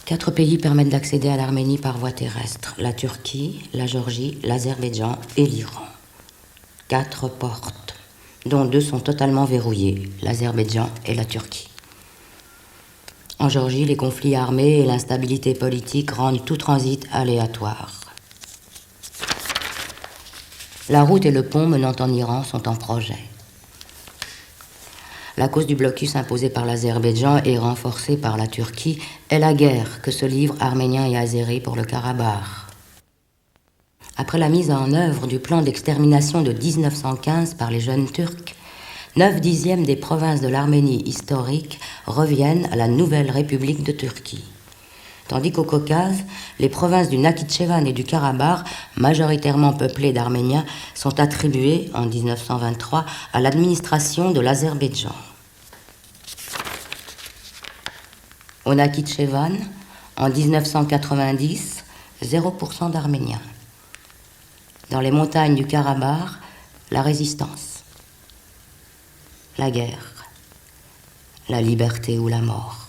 4 pays permettent d'accéder à l'Arménie par voie terrestre. La Turquie, la Géorgie, l'Azerbaïdjan et l'Iran. 4 portes, dont 2 sont totalement verrouillées, l'Azerbaïdjan et la Turquie. En Géorgie, les conflits armés et l'instabilité politique rendent tout transit aléatoire. La route et le pont menant en Iran sont en projet. La cause du blocus imposé par l'Azerbaïdjan et renforcée par la Turquie est la guerre que se livrent Arméniens et Azéris pour le Karabakh. Après la mise en œuvre du plan d'extermination de 1915 par les jeunes Turcs, 9/10 des provinces de l'Arménie historique reviennent à la nouvelle République de Turquie. Tandis qu'au Caucase, les provinces du Nakhitchevan et du Karabakh, majoritairement peuplées d'Arméniens, sont attribuées en 1923 à l'administration de l'Azerbaïdjan. Au Nakhitchevan, en 1990, 0% d'Arméniens. Dans les montagnes du Karabakh, la résistance, la guerre, la liberté ou la mort.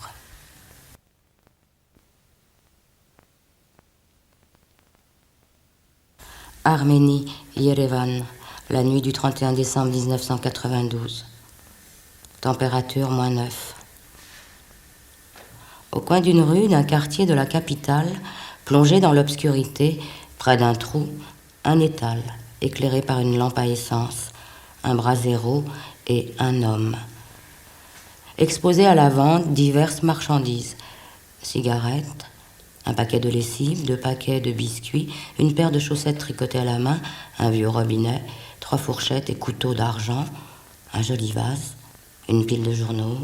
Arménie, Yerevan, la nuit du 31 décembre 1992. Température -9. Au coin d'une rue d'un quartier de la capitale, plongé dans l'obscurité, près d'un trou, un étal, éclairé par une lampe à essence, un brasero et un homme. Exposés à la vente diverses marchandises, cigarettes, un paquet de lessive, 2 paquets de biscuits, une paire de chaussettes tricotées à la main, un vieux robinet, 3 fourchettes et couteaux d'argent, un joli vase, une pile de journaux.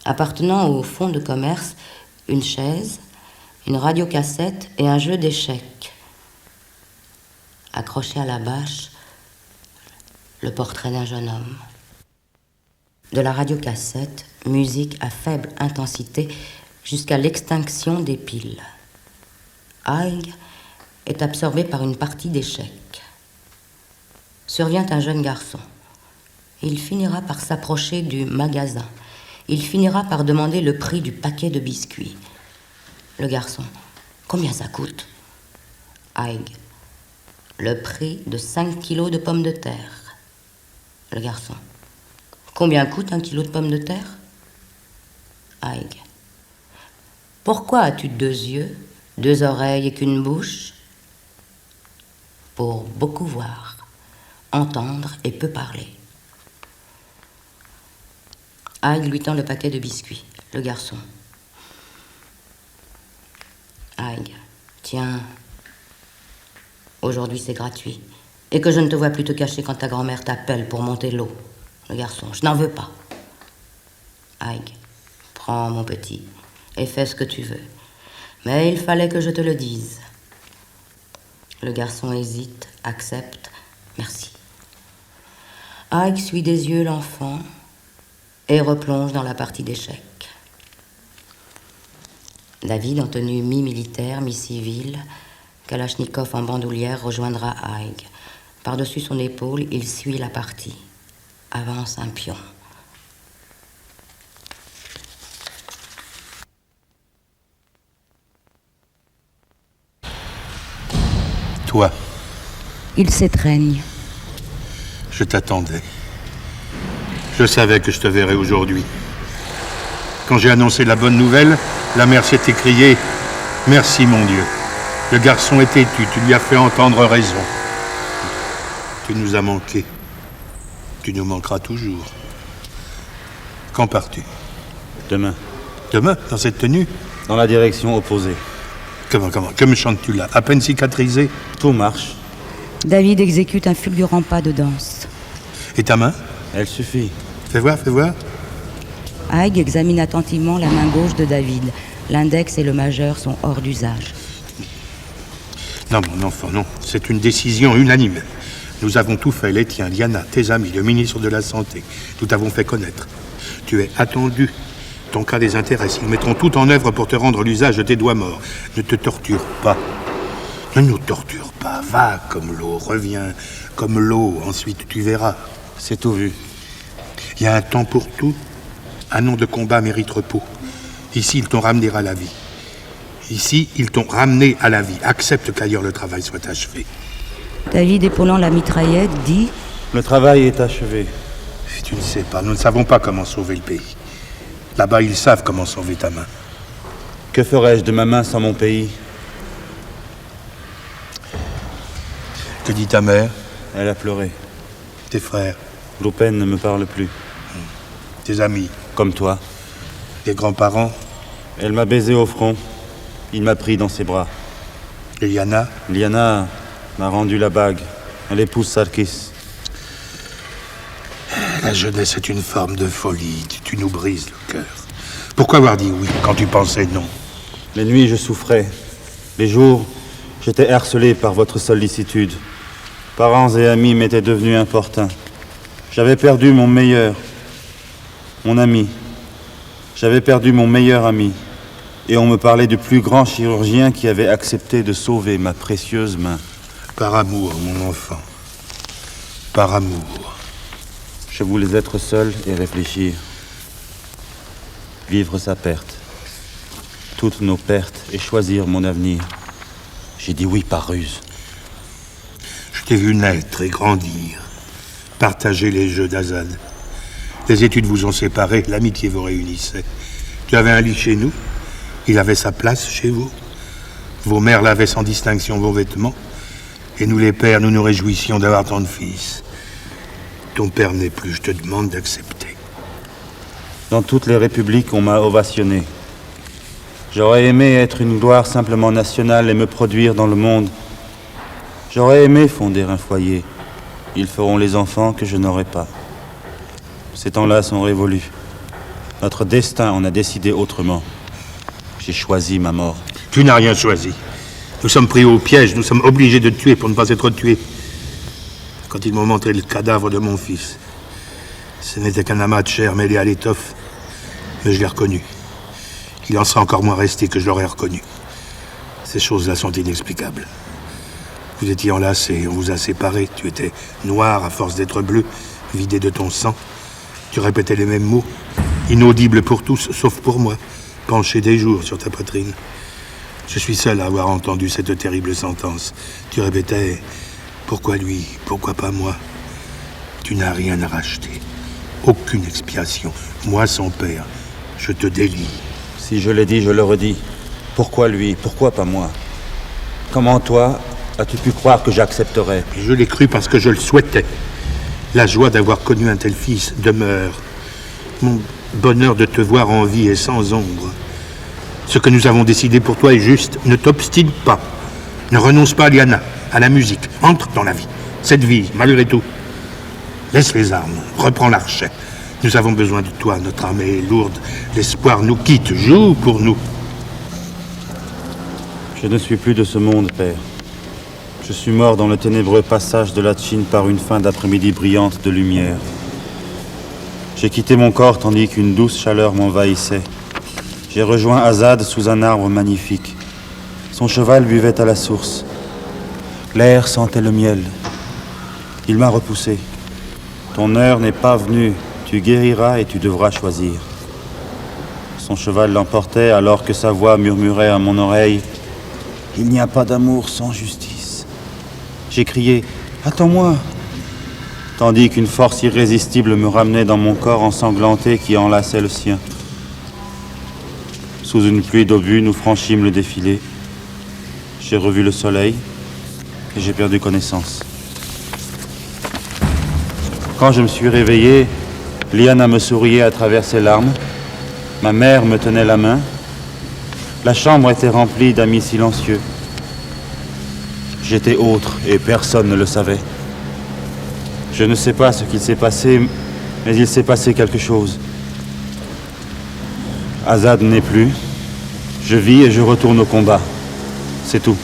Appartenant au fonds de commerce, une chaise, une radiocassette et un jeu d'échecs. Accroché à la bâche, le portrait d'un jeune homme. De la radiocassette, musique à faible intensité jusqu'à l'extinction des piles. Haig est absorbé par une partie d'échecs. Survient un jeune garçon. Il finira par s'approcher du magasin. Il finira par demander le prix du paquet de biscuits. Le garçon. Combien ça coûte? Haig. Le prix de 5 kilos de pommes de terre. Le garçon. Combien coûte 1 kilo de pommes de terre? Haig. Pourquoi as-tu 2 yeux, 2 oreilles et qu'une bouche? Pour beaucoup voir, entendre et peu parler. Haig lui tend le paquet de biscuits. Le garçon. Haig. Tiens, aujourd'hui c'est gratuit. Et que je ne te vois plus te cacher quand ta grand-mère t'appelle pour monter l'eau. Le garçon. Je n'en veux pas. Haig. Prends mon petit et fais ce que tu veux. Mais il fallait que je te le dise. Le garçon hésite, accepte. Merci. Haig suit des yeux l'enfant et replonge dans la partie d'échecs. David, en tenue mi-militaire, mi-civile, Kalachnikov en bandoulière, rejoindra Haig. Par-dessus son épaule, il suit la partie. Avance un pion. Toi. Il s'étreigne. Je t'attendais. Je savais que je te verrais aujourd'hui. Quand j'ai annoncé la bonne nouvelle, la mère s'est écriée « Merci, mon Dieu. Le garçon est têtu, tu lui as fait entendre raison. Tu nous as manqué. Tu nous manqueras toujours. Quand pars-tu? Demain. Demain, dans cette tenue? Dans la direction opposée. Comment? Que me chantes-tu là? À peine cicatrisé? Tout marche. David exécute un fulgurant pas de danse. Et ta main? Elle suffit. Fais voir, fais voir. Haig examine attentivement la main gauche de David. L'index et le majeur sont hors d'usage. Non, mon enfant, non. C'est une décision unanime. Nous avons tout fait, les tiens, Diana, tes amis, le ministre de la Santé. Nous t'avons fait connaître. Tu es attendu. Ton cas les intéresse. Ils mettront tout en œuvre pour te rendre l'usage de tes doigts morts. Ne te torture pas. Ne nous torture pas. Va comme l'eau, reviens comme l'eau. Ensuite, tu verras. C'est tout vu. Il y a un temps pour tout. Un nom de combat mérite repos. Ici, ils t'ont ramené à la vie. Ici, ils t'ont ramené à la vie. Accepte qu'ailleurs le travail soit achevé. David, épaulant la mitraillette, dit... Le travail est achevé. Si tu ne sais pas, nous ne savons pas comment sauver le pays. Là-bas, ils savent comment sauver ta main. Que ferais-je de ma main sans mon pays? Que dit ta mère? Elle a pleuré. Tes frères? Loupen ne me parle plus. Tes amis? Comme toi. Tes grands-parents? Elle m'a baisé au front. Il m'a pris dans ses bras. Et Liana? Liana m'a rendu la bague. Elle épouse Sarkis. La jeunesse est une forme de folie. Tu nous brises le cœur. Pourquoi avoir dit oui quand tu pensais non? Les nuits, je souffrais. Les jours, j'étais harcelé par votre sollicitude. Parents et amis m'étaient devenus importuns. J'avais perdu mon meilleur, mon ami. J'avais perdu mon meilleur ami. Et on me parlait du plus grand chirurgien qui avait accepté de sauver ma précieuse main. Par amour, mon enfant. Par amour. Je voulais être seul et réfléchir. Vivre sa perte. Toutes nos pertes et choisir mon avenir. J'ai dit oui par ruse. Je t'ai vu naître et grandir. Partager les jeux d'Azad. Les études vous ont séparés, l'amitié vous réunissait. Tu avais un lit chez nous, il avait sa place chez vous. Vos mères lavaient sans distinction vos vêtements. Et nous les pères, nous nous réjouissions d'avoir tant de fils. Ton père n'est plus, je te demande d'accepter. Dans toutes les républiques, on m'a ovationné. J'aurais aimé être une gloire simplement nationale et me produire dans le monde. J'aurais aimé fonder un foyer. Ils feront les enfants que je n'aurai pas. Ces temps-là sont révolus. Notre destin en a décidé autrement. J'ai choisi ma mort. Tu n'as rien choisi. Nous sommes pris au piège, nous sommes obligés de te tuer pour ne pas être tués. Quand ils m'ont montré le cadavre de mon fils, ce n'était qu'un amas de chair mêlé à l'étoffe, mais je l'ai reconnu. Il en sera encore moins resté que je l'aurais reconnu. Ces choses-là sont inexplicables. Vous étiez enlacés, on vous a séparés. Tu étais noir à force d'être bleu, vidé de ton sang. Tu répétais les mêmes mots, inaudibles pour tous, sauf pour moi, penché des jours sur ta poitrine. Je suis seul à avoir entendu cette terrible sentence. Tu répétais, pourquoi lui, pourquoi pas moi? Tu n'as rien à racheter, aucune expiation. Moi, son père, je te délie. Si je l'ai dit, je le redis. Pourquoi lui, pourquoi pas moi? Comment toi, as-tu pu croire que j'accepterais? Je l'ai cru parce que je le souhaitais. La joie d'avoir connu un tel fils demeure. Mon bonheur de te voir en vie est sans ombre. Ce que nous avons décidé pour toi est juste. Ne t'obstine pas. Ne renonce pas à Liana, à la musique. Entre dans la vie. Cette vie, malgré tout. Laisse les armes. Reprends l'archet. Nous avons besoin de toi. Notre armée est lourde. L'espoir nous quitte. Joue pour nous. Je ne suis plus de ce monde, père. Je suis mort dans le ténébreux passage de la Chine par une fin d'après-midi brillante de lumière. J'ai quitté mon corps tandis qu'une douce chaleur m'envahissait. J'ai rejoint Azad sous un arbre magnifique. Son cheval buvait à la source. L'air sentait le miel. Il m'a repoussé. Ton heure n'est pas venue. Tu guériras et tu devras choisir. Son cheval l'emportait alors que sa voix murmurait à mon oreille. Il n'y a pas d'amour sans justice. J'ai crié « Attends-moi !» tandis qu'une force irrésistible me ramenait dans mon corps ensanglanté qui enlaçait le sien. Sous une pluie d'obus, nous franchîmes le défilé. J'ai revu le soleil et j'ai perdu connaissance. Quand je me suis réveillé, Liana me souriait à travers ses larmes. Ma mère me tenait la main. La chambre était remplie d'amis silencieux. J'étais autre et personne ne le savait. Je ne sais pas ce qu'il s'est passé, mais il s'est passé quelque chose. Azad n'est plus. Je vis et je retourne au combat. C'est tout.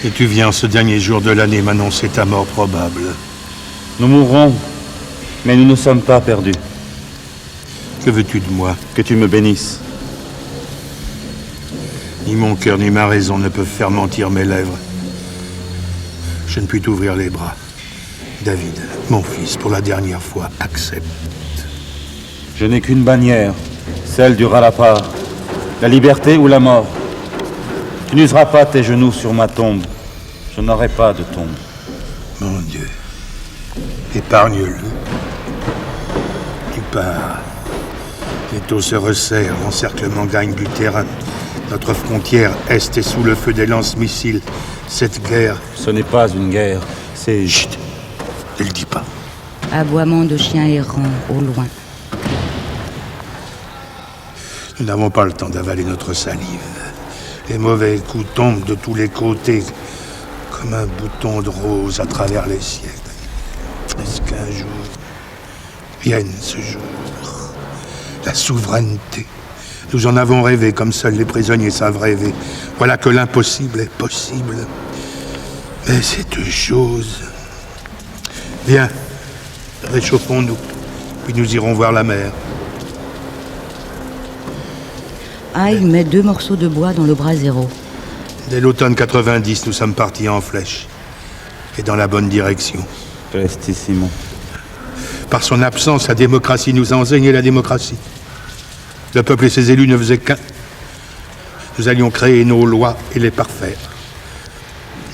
Et tu viens ce dernier jour de l'année m'annoncer ta mort probable. Nous mourrons, mais nous ne sommes pas perdus. Que veux-tu de moi? Que tu me bénisses. Ni mon cœur ni ma raison ne peuvent faire mentir mes lèvres. Je ne puis t'ouvrir les bras. David, mon fils, pour la dernière fois, accepte. Je n'ai qu'une bannière, Celle du Ralapar. La liberté ou la mort. Tu n'useras pas tes genoux sur ma tombe. Je n'aurai pas de tombe. Mon Dieu. Épargne-le. Tu pars. L'étau se resserre, l'encerclement gagne du terrain. Notre frontière est est sous le feu des lance-missiles. Cette guerre... Ce n'est pas une guerre, c'est... Chut, ne le dis pas. Aboiement de chiens errants au loin. Nous n'avons pas le temps d'avaler notre salive. Les mauvais coups tombent de tous les côtés, comme un bouton de rose à travers les siècles. Est-ce qu'un jour vienne ce jour? La souveraineté. Nous en avons rêvé comme seuls les prisonniers savent rêver. Voilà que l'impossible est possible. Mais cette chose... Viens, réchauffons-nous, puis nous irons voir la mer. Haig met 2 morceaux de bois dans le brasero. Dès l'automne 90, nous sommes partis en flèche. Et dans la bonne direction. Prestissimo. Par son absence, la démocratie nous a enseigné la démocratie. Le peuple et ses élus ne faisaient qu'un. Nous allions créer nos lois et les parfaire.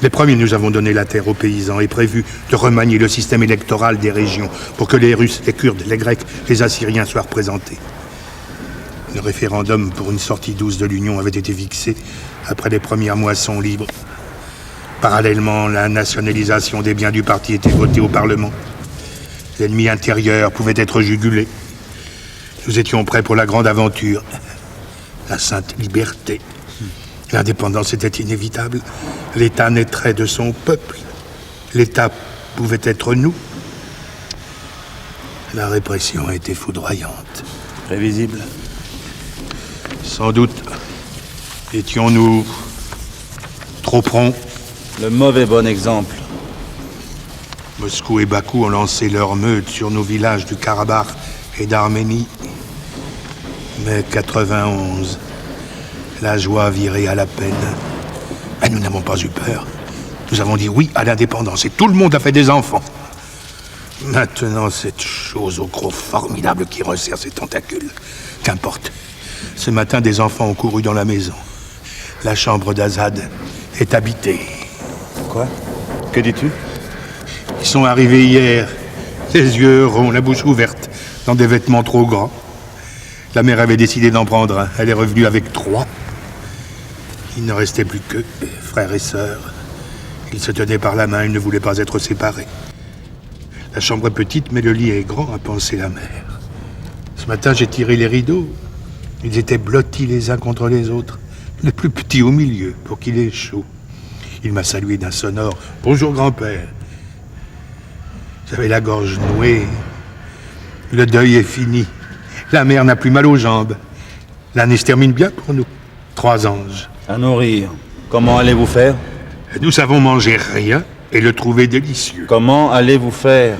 Les premiers, nous avons donné la terre aux paysans et prévu de remanier le système électoral des régions pour que les Russes, les Kurdes, les Grecs, les Assyriens soient représentés. Le référendum pour une sortie douce de l'Union avait été fixé après les premières moissons libres. Parallèlement, la nationalisation des biens du parti était votée au Parlement. L'ennemi intérieur pouvait être jugulé. Nous étions prêts pour la grande aventure, la sainte liberté. L'indépendance était inévitable. L'État naîtrait de son peuple. L'État pouvait être nous. La répression était foudroyante. Prévisible. Sans doute étions-nous trop prompts. Le mauvais bon exemple. Moscou et Bakou ont lancé leur meute sur nos villages du Karabakh et d'Arménie. Mais 91, la joie virait à la peine. Et nous n'avons pas eu peur. Nous avons dit oui à l'indépendance et tout le monde a fait des enfants. Maintenant, cette chose au gros formidable qui resserre ses tentacules. Qu'importe. Ce matin, des enfants ont couru dans la maison. La chambre d'Azad est habitée. Quoi? Que dis-tu? Ils sont arrivés hier, les yeux ronds, la bouche ouverte, dans des vêtements trop grands. La mère avait décidé d'en prendre un. Elle est revenue avec 3. Il ne restait plus que frères et sœurs. Ils se tenaient par la main, ils ne voulaient pas être séparés. La chambre est petite, mais le lit est grand, a pensé la mère. Ce matin, j'ai tiré les rideaux. Ils étaient blottis les uns contre les autres. Le plus petit au milieu, pour qu'il ait chaud. Il m'a salué d'un sonore « Bonjour, grand-père ». J'avais la gorge nouée. Le deuil est fini. La mère n'a plus mal aux jambes. L'année se termine bien pour nous. 3 anges. À nourrir. Comment allez-vous faire? Nous savons manger rien et le trouver délicieux. Comment allez-vous faire?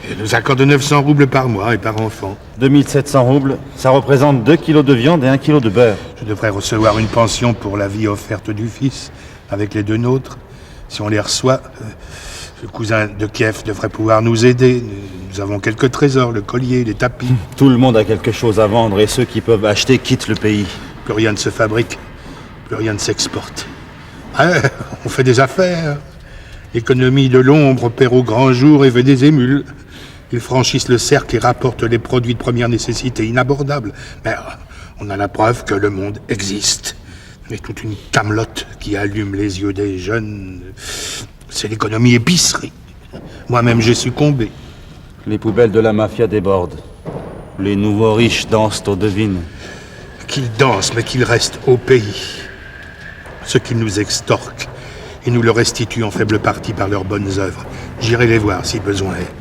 Et nous accorde 900 roubles par mois et par enfant. 2700 roubles, ça représente 2 kilos de viande et 1 kilo de beurre. Je devrais recevoir une pension pour la vie offerte du fils, avec les 2 nôtres. Si on les reçoit, le cousin de Kiev devrait pouvoir nous aider. Nous avons quelques trésors, le collier, les tapis. Tout le monde a quelque chose à vendre et ceux qui peuvent acheter quittent le pays. Plus rien ne se fabrique, plus rien ne s'exporte. Ouais, on fait des affaires. L'économie de l'ombre opère au grand jour et veut des émules. Ils franchissent le cercle et rapportent les produits de première nécessité inabordables. Mais on a la preuve que le monde existe. Mais toute une camelote qui allume les yeux des jeunes, c'est l'économie épicerie. Moi-même, j'ai succombé. Les poubelles de la mafia débordent. Les nouveaux riches dansent aux devines. Qu'ils dansent, mais qu'ils restent au pays. Ceux qui nous extorquent et nous le restituent en faible partie par leurs bonnes œuvres. J'irai les voir si besoin est.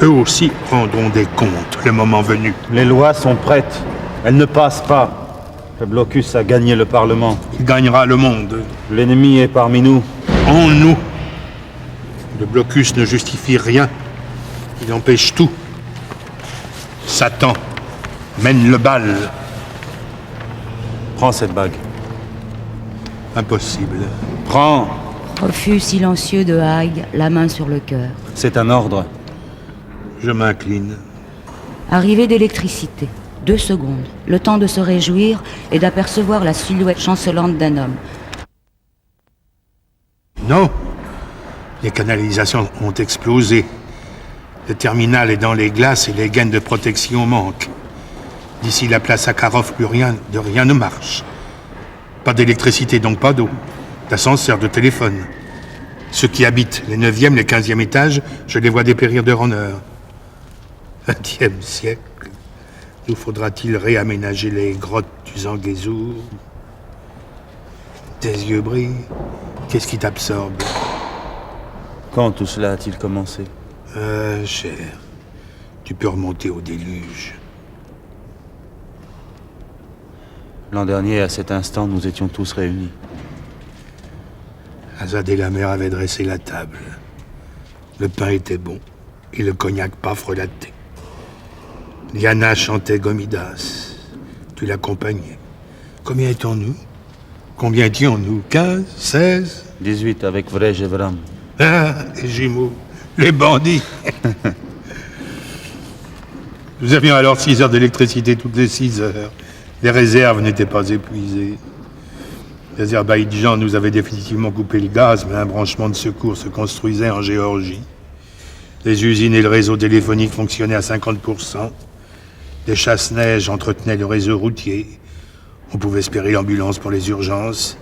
Eux aussi prendront des comptes le moment venu. Les lois sont prêtes. Elles ne passent pas. Le blocus a gagné le Parlement. Il gagnera le monde. L'ennemi est parmi nous. En nous. Le blocus ne justifie rien. Il empêche tout. Satan mène le bal. Prends cette bague. Impossible. Prends. Refus silencieux de Haig, la main sur le cœur. C'est un ordre. Je m'incline. Arrivée d'électricité. 2 secondes, le temps de se réjouir et d'apercevoir la silhouette chancelante d'un homme. Non, les canalisations ont explosé. Le terminal est dans les glaces et les gaines de protection manquent. D'ici la place Sakharov, plus rien ne marche. Pas d'électricité, donc pas d'eau, d'ascenseur, de téléphone. Ceux qui habitent les 9e, les 15e étages, je les vois dépérir d'heure en heure. 20e siècle. Nous faudra-t-il réaménager les grottes du Zangezur? Tes yeux brillent. Qu'est-ce qui t'absorbe? Quand tout cela a-t-il commencé? Cher. Tu peux remonter au déluge. L'an dernier, à cet instant, nous étions tous réunis. Azad et la mère avaient dressé la table. Le pain était bon et le cognac pas frelaté. Liana chantait Gomidas. Tu l'accompagnais. Combien étions-nous? 15, 16? 18 avec Vrej et Vram. Ah, les jumeaux, les bandits. Nous avions alors 6 heures d'électricité toutes les 6 heures. Les réserves n'étaient pas épuisées. L'Azerbaïdjan nous avait définitivement coupé le gaz, mais un branchement de secours se construisait en Géorgie. Les usines et le réseau téléphonique fonctionnaient à 50%. Des chasse-neige entretenaient le réseau routier. On pouvait espérer l'ambulance pour les urgences.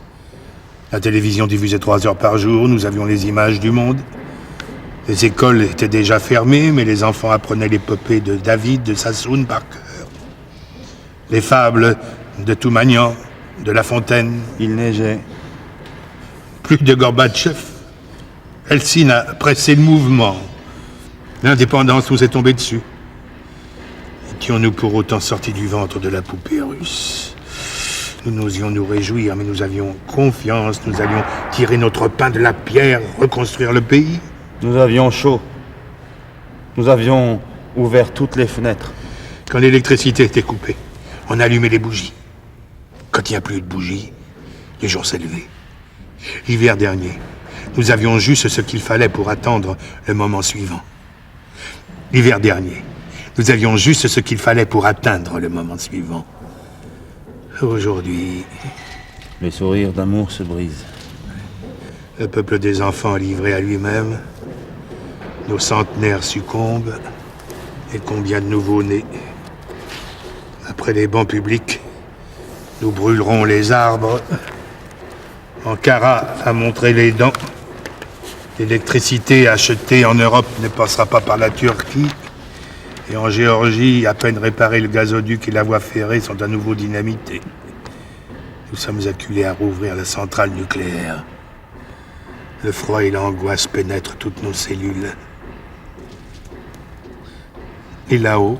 La télévision diffusait 3 heures par jour. Nous avions les images du monde. Les écoles étaient déjà fermées, mais les enfants apprenaient l'épopée de David, de Sassoon par cœur. Les fables de Toumanian, de La Fontaine. Il neigeait. Plus de Gorbatchev. Helsinki a pressé le mouvement. L'indépendance nous est tombée dessus. Étions-nous pour autant sortis du ventre de la poupée russe? Nous n'osions nous réjouir, mais nous avions confiance. Nous allions tirer notre pain de la pierre, reconstruire le pays. Nous avions chaud. Nous avions ouvert toutes les fenêtres. Quand l'électricité était coupée, on allumait les bougies. Quand il n'y a plus de bougies, les jours s'élevaient. L'hiver dernier, nous avions juste ce qu'il fallait pour attendre le moment suivant. L'hiver dernier, nous avions juste ce qu'il fallait pour atteindre le moment suivant. Aujourd'hui... Les sourires d'amour se brisent. Le peuple des enfants livré à lui-même. Nos centenaires succombent. Et combien de nouveaux-nés? Après les bancs publics, nous brûlerons les arbres. Ankara a montré les dents. L'électricité achetée en Europe ne passera pas par la Turquie. Et en Géorgie, à peine réparé, le gazoduc et la voie ferrée sont à nouveau dynamités. Nous sommes acculés à rouvrir la centrale nucléaire. Le froid et l'angoisse pénètrent toutes nos cellules. Et là-haut?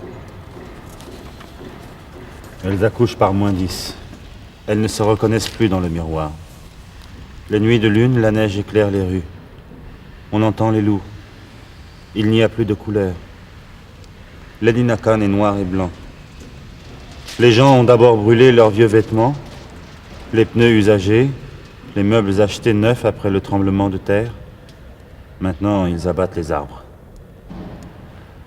Elles accouchent par -10. Elles ne se reconnaissent plus dans le miroir. Les nuits de lune, la neige éclaire les rues. On entend les loups. Il n'y a plus de couleurs. L'Edinakan est noir et blanc. Les gens ont d'abord brûlé leurs vieux vêtements, les pneus usagés, les meubles achetés neufs après le tremblement de terre. Maintenant, ils abattent les arbres.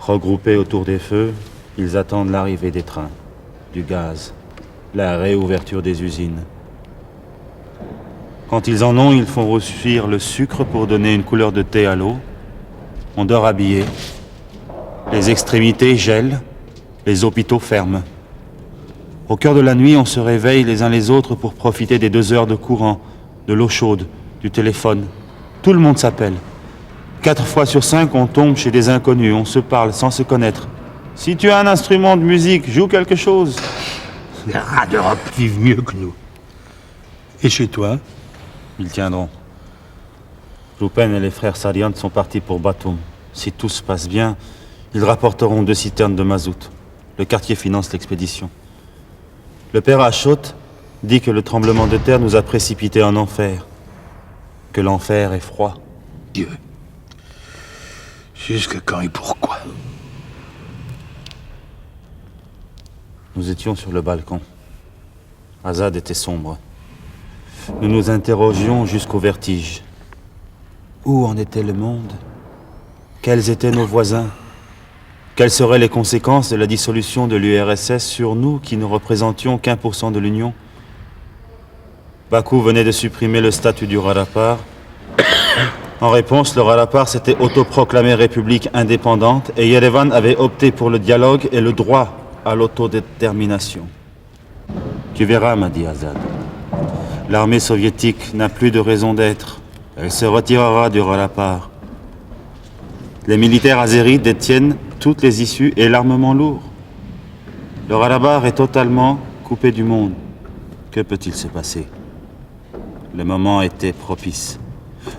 Regroupés autour des feux, ils attendent l'arrivée des trains, du gaz, la réouverture des usines. Quand ils en ont, ils font recuire le sucre pour donner une couleur de thé à l'eau. On dort habillé. Les extrémités gèlent, les hôpitaux ferment. Au cœur de la nuit, on se réveille les uns les autres pour profiter des 2 heures de courant, de l'eau chaude, du téléphone. Tout le monde s'appelle. 4 fois sur 5, on tombe chez des inconnus, on se parle sans se connaître. Si tu as un instrument de musique, joue quelque chose. Les rats d'Europe vivent mieux que nous. Et chez toi? Ils tiendront. Loupen et les frères Sarian sont partis pour Batum. Si tout se passe bien, ils rapporteront 2 citernes de mazout. Le quartier finance l'expédition. Le père Achot dit que le tremblement de terre nous a précipités en enfer. Que l'enfer est froid. Dieu. Jusque quand et pourquoi? Nous étions sur le balcon. Azad était sombre. Nous nous interrogions jusqu'au vertige. Où en était le monde? Quels étaient nos voisins? Quelles seraient les conséquences de la dissolution de l'URSS sur nous qui ne représentions qu'1% de l'Union? Bakou venait de supprimer le statut du Rarapar. En réponse, le Rarapar s'était autoproclamé république indépendante et Yerevan avait opté pour le dialogue et le droit à l'autodétermination. Tu verras, m'a dit Azad. L'armée soviétique n'a plus de raison d'être. Elle se retirera du Rarapar. Les militaires azéris détiennent toutes les issues et l'armement lourd. Le Rarapar est totalement coupé du monde. Que peut-il se passer? Le moment était propice.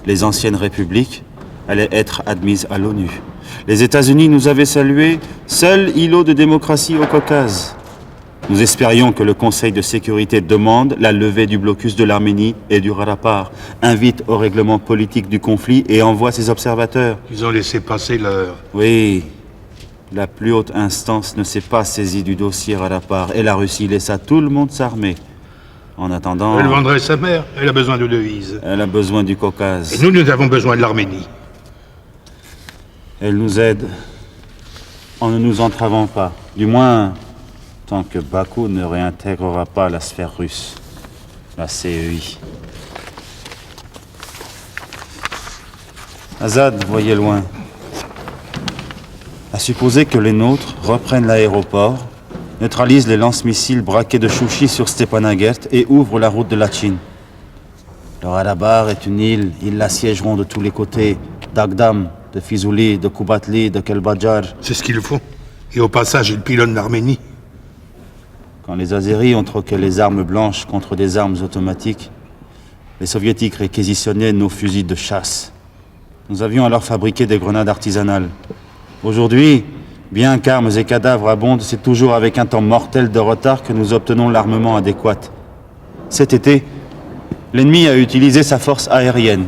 Les anciennes républiques allaient être admises à l'ONU. Les États-Unis nous avaient salués, seul îlot de démocratie au Caucase. Nous espérions que le Conseil de sécurité demande la levée du blocus de l'Arménie et du Rarapar, invite au règlement politique du conflit et envoie ses observateurs. Ils ont laissé passer l'heure. Oui, la plus haute instance ne s'est pas saisie du dossier Rarapar et la Russie laissa tout le monde s'armer. En attendant... Elle vendrait sa mère, elle a besoin de devises. Elle a besoin du Caucase. Et nous avons besoin de l'Arménie. Elle nous aide en ne nous entravant pas. Du moins, tant que Bakou ne réintégrera pas la sphère russe, la CEI. Azad voyait loin. À supposer que les nôtres reprennent l'aéroport, neutralisent les lance-missiles braqués de Chouchi sur Stepanakert et ouvrent la route de Latchine. Le Rarapar est une île, ils l'assiégeront de tous les côtés, d'Agdam, de Fizouli, de Kubatli, de Kelbadjar. C'est ce qu'ils font. Et au passage, ils pilonnent l'Arménie. Quand les Azéris ont troqué les armes blanches contre des armes automatiques, les Soviétiques réquisitionnaient nos fusils de chasse. Nous avions alors fabriqué des grenades artisanales. Aujourd'hui, bien qu'armes et cadavres abondent, c'est toujours avec un temps mortel de retard que nous obtenons l'armement adéquat. Cet été, l'ennemi a utilisé sa force aérienne.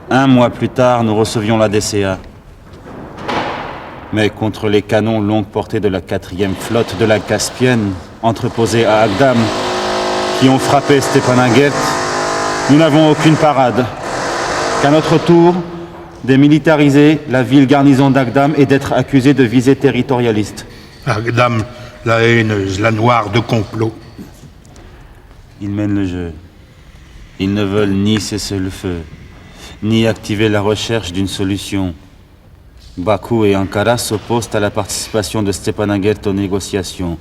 1 mois plus tard, nous recevions la DCA. Mais contre les canons longue portée de la 4e flotte de la Caspienne, entreposés à Agdam, qui ont frappé Stepanakert, nous n'avons aucune parade. Qu'à notre tour, démilitariser la ville garnison d'Agdam et d'être accusés de visée territorialiste. Agdam, la haineuse, la noire de complot. Ils mènent le jeu. Ils ne veulent ni cesser le feu, ni activer la recherche d'une solution. Bakou et Ankara s'opposent à la participation de Stepanakert aux négociations.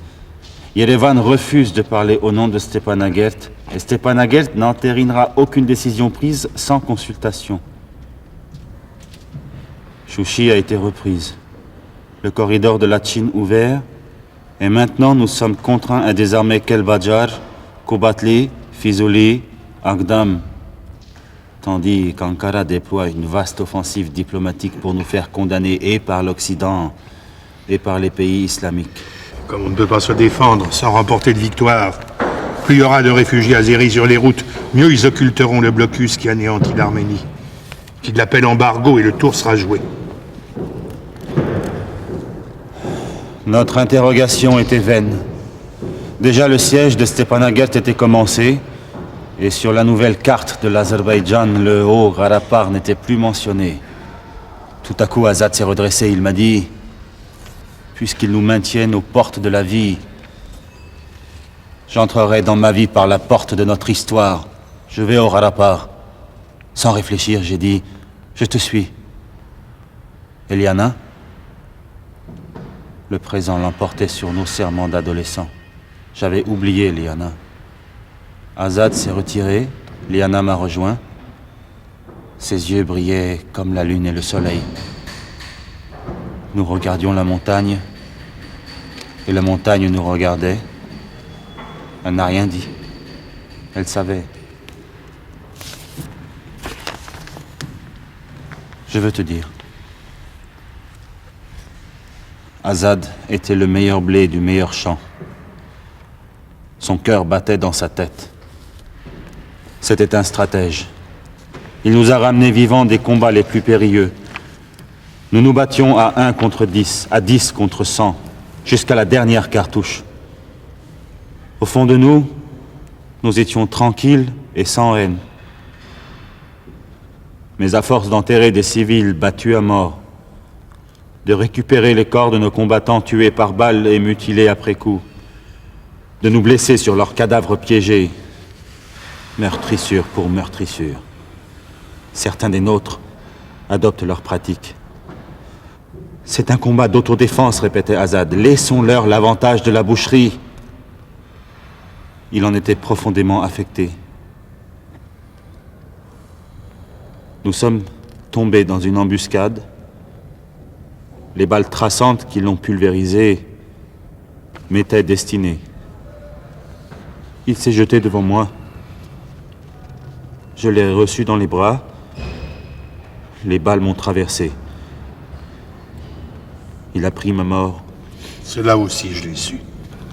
Yerevan refuse de parler au nom de Stepanakert, et Stepanakert n'entérinera aucune décision prise sans consultation. Chouchi a été reprise. Le corridor de Latchine ouvert, et maintenant nous sommes contraints à désarmer Kelbadjar, Kubatli, Fizouli, Agdam, tandis qu'Ankara déploie une vaste offensive diplomatique pour nous faire condamner et par l'Occident et par les pays islamiques. Comme on ne peut pas se défendre sans remporter de victoire, plus il y aura de réfugiés azéris sur les routes, mieux ils occulteront le blocus qui anéantit l'Arménie. Qu'ils l'appellent embargo et le tour sera joué. Notre interrogation était vaine. Déjà le siège de Stepanakert était commencé, et sur la nouvelle carte de l'Azerbaïdjan, le haut Rarapar n'était plus mentionné. Tout à coup, Azad s'est redressé, il m'a dit « Puisqu'ils nous maintiennent aux portes de la vie, j'entrerai dans ma vie par la porte de notre histoire. Je vais au Rarapar. » Sans réfléchir, j'ai dit « Je te suis. » Eliana? Le présent l'emportait sur nos serments d'adolescents. J'avais oublié Eliana. Azad s'est retiré, Liana m'a rejoint. Ses yeux brillaient comme la lune et le soleil. Nous regardions la montagne, et la montagne nous regardait. Elle n'a rien dit. Elle savait. Je veux te dire. Azad était le meilleur blé du meilleur champ. Son cœur battait dans sa tête. C'était un stratège. Il nous a ramenés vivants des combats les plus périlleux. Nous nous battions à 1 contre 10, à 10 contre 100, jusqu'à la dernière cartouche. Au fond de nous, nous étions tranquilles et sans haine. Mais à force d'enterrer des civils battus à mort, de récupérer les corps de nos combattants tués par balles et mutilés après coup, de nous blesser sur leurs cadavres piégés, meurtrissure pour meurtrissure. Certains des nôtres adoptent leurs pratiques. C'est un combat d'autodéfense, répétait Azad. Laissons-leur l'avantage de la boucherie. Il en était profondément affecté. Nous sommes tombés dans une embuscade. Les balles traçantes qui l'ont pulvérisé m'étaient destinées. Il s'est jeté devant moi. Je l'ai reçu dans les bras. Les balles m'ont traversé. Il a pris ma mort. Cela aussi, je l'ai su.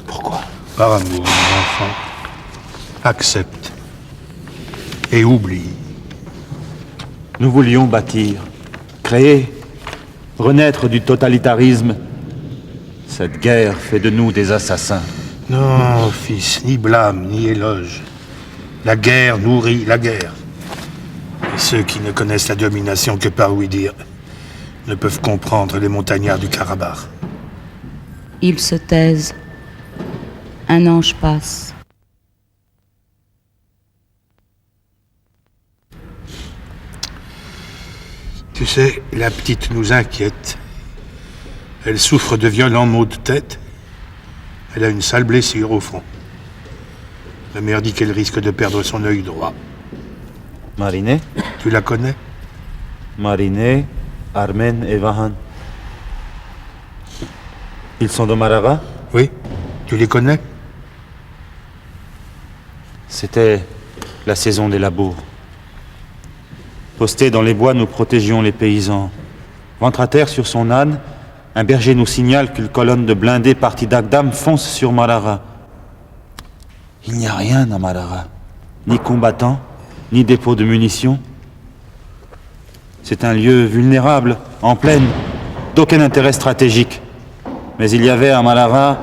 Pourquoi? Par amour, mon enfant. Accepte. Et oublie. Nous voulions bâtir, créer, renaître du totalitarisme. Cette guerre fait de nous des assassins. Non, fils, ni blâme, ni éloge. La guerre nourrit la guerre. Et ceux qui ne connaissent la domination que par ouï-dire ne peuvent comprendre les montagnards du Karabakh. Ils se taisent. Un ange passe. Tu sais, la petite nous inquiète. Elle souffre de violents maux de tête. Elle a une sale blessure au front. La mère dit qu'elle risque de perdre son œil droit. Mariné, Tu la connais? Mariné, Armen et Vahan. Ils sont de Marara? Oui. Tu les connais? C'était la saison des labours. Postés dans les bois, nous protégions les paysans. Ventre à terre sur son âne, un berger nous signale qu'une colonne de blindés partis d'Agdam fonce sur Marara. Il n'y a rien à Marara. Ni combattants, ni dépôt de munitions. C'est un lieu vulnérable, en plaine, d'aucun intérêt stratégique. Mais il y avait à Marara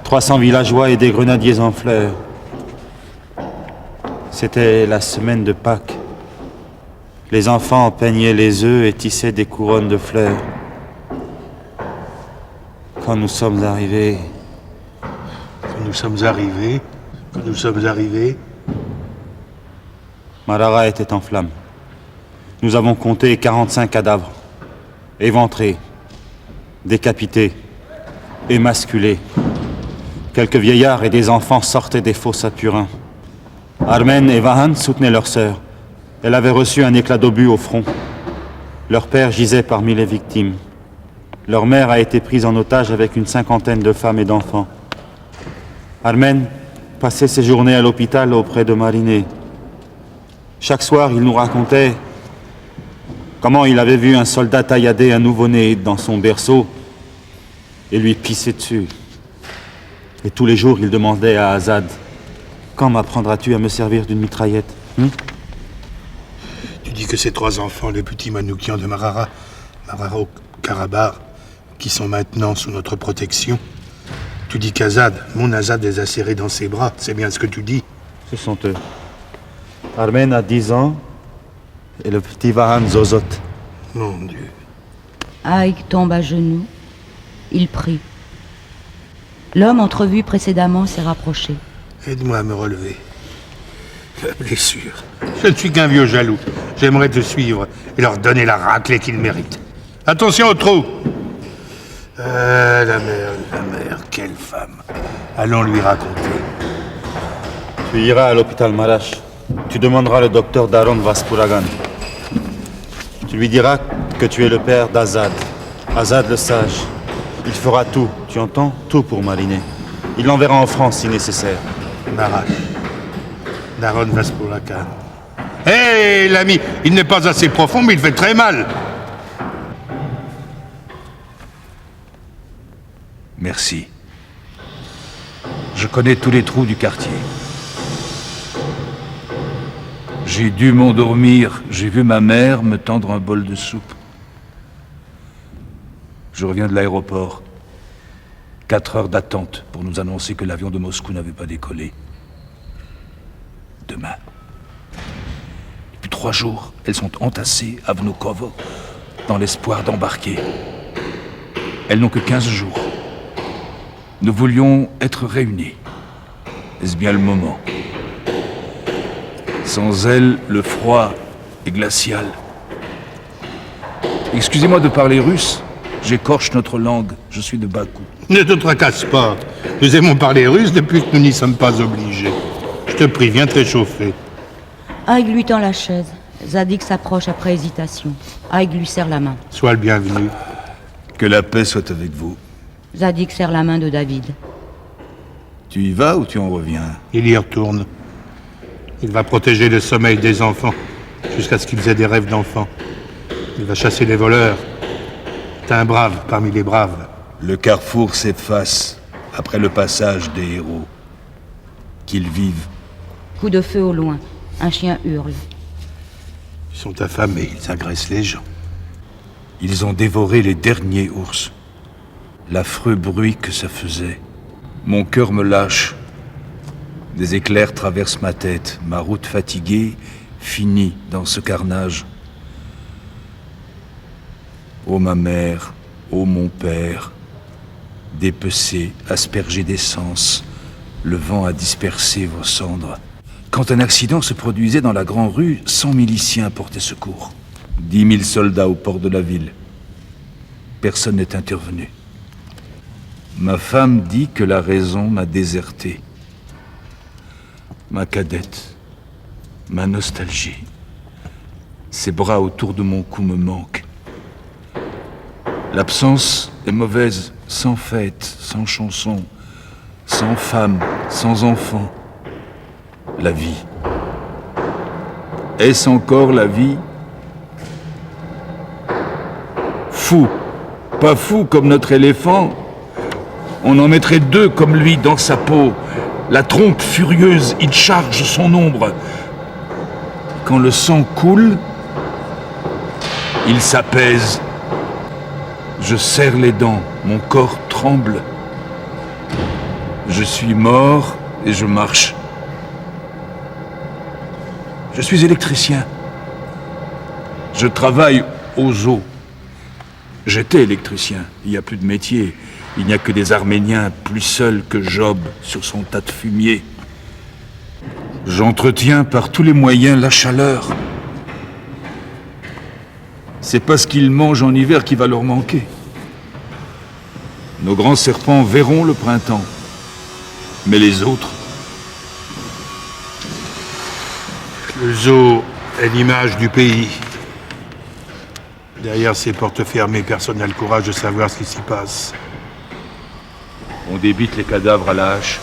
300 villageois et des grenadiers en fleurs. C'était la semaine de Pâques. Les enfants peignaient les œufs et tissaient des couronnes de fleurs. Quand nous sommes arrivés... Quand nous sommes arrivés, Marara était en flammes. Nous avons compté 45 cadavres, éventrés, décapités, émasculés. Quelques vieillards et des enfants sortaient des fosses à purin. Armen et Vahan soutenaient leur sœur. Elle avait reçu un éclat d'obus au front. Leur père gisait parmi les victimes. Leur mère a été prise en otage avec une cinquantaine de femmes et d'enfants. Armen passait ses journées à l'hôpital auprès de Mariné. Chaque soir, il nous racontait comment il avait vu un soldat taillader un nouveau-né dans son berceau et lui pisser dessus. Et tous les jours, il demandait à Azad « Quand m'apprendras-tu à me servir d'une mitraillette ?» tu dis que ces 3 enfants, les petits Manoukians de Marara au Karabakh, qui sont maintenant sous notre protection, tu dis qu'Azad, mon Azad, les a serrés dans ses bras. C'est bien ce que tu dis? Ce sont eux. Armen a 10 ans et le petit Vahan Zozot. Mon Dieu. Aïk tombe à genoux. Il prie. L'homme entrevu précédemment s'est rapproché. Aide-moi à me relever. La blessure. Je ne suis qu'un vieux jaloux. J'aimerais te suivre et leur donner la raclée qu'ils méritent. Attention au trou! La mère, quelle femme. Allons lui raconter. Tu iras à l'hôpital Marash. Tu demanderas le docteur Daron Vaspuragan. Tu lui diras que tu es le père d'Azad. Azad le sage. Il fera tout, tu entends? Tout pour Mariné. Il l'enverra en France si nécessaire. Marash. Daron Vaspuragan. Hé, l'ami, il n'est pas assez profond, mais il fait très mal. Merci. Je connais tous les trous du quartier. J'ai dû m'endormir. J'ai vu ma mère me tendre un bol de soupe. Je reviens de l'aéroport. 4 heures d'attente pour nous annoncer que l'avion de Moscou n'avait pas décollé. Demain. Depuis 3 jours, elles sont entassées à Vnukovo, dans l'espoir d'embarquer. Elles n'ont que 15 jours. Nous voulions être réunis. Est-ce bien le moment? Sans elles, le froid est glacial. Excusez-moi de parler russe, j'écorche notre langue, je suis de Bakou. Ne te tracasse pas. Nous aimons parler russe depuis que nous n'y sommes pas obligés. Je te prie, viens te réchauffer. Aïg lui tend la chaise. Zadig s'approche après hésitation. Aïg lui serre la main. Sois le bienvenu. Que la paix soit avec vous. Zadig serre la main de David. Tu y vas ou tu en reviens? Il y retourne. Il va protéger le sommeil des enfants, jusqu'à ce qu'ils aient des rêves d'enfants. Il va chasser les voleurs. T'es un brave parmi les braves. Le carrefour s'efface après le passage des héros. Qu'ils vivent. Coup de feu au loin. Un chien hurle. Ils sont affamés, ils agressent les gens. Ils ont dévoré les derniers ours. L'affreux bruit que ça faisait. Mon cœur me lâche. Des éclairs traversent ma tête. Ma route fatiguée finit dans ce carnage. Ô ma mère, ô mon père, dépecés, aspergés d'essence, le vent a dispersé vos cendres. Quand un accident se produisait dans la grande rue, 100 miliciens portaient secours. 10 000 soldats au port de la ville. Personne n'est intervenu. Ma femme dit que la raison m'a déserté. Ma cadette, ma nostalgie. Ses bras autour de mon cou me manquent. L'absence est mauvaise, sans fête, sans chanson, sans femme, sans enfant. La vie. Est-ce encore la vie? Fou. Pas fou comme notre éléphant. On en mettrait 2 comme lui dans sa peau. La trompe furieuse, il charge son ombre. Quand le sang coule, il s'apaise. Je serre les dents, mon corps tremble. Je suis mort et je marche. Je suis électricien. Je travaille aux eaux. J'étais électricien, il n'y a plus de métier. Il n'y a que des Arméniens plus seuls que Job sur son tas de fumier. J'entretiens par tous les moyens la chaleur. C'est pas ce qu'ils mangent en hiver qui va leur manquer. Nos grands serpents verront le printemps. Mais les autres... Le zoo est l'image du pays. Derrière ces portes fermées, personne n'a le courage de savoir ce qui s'y passe. On débite les cadavres à la hache.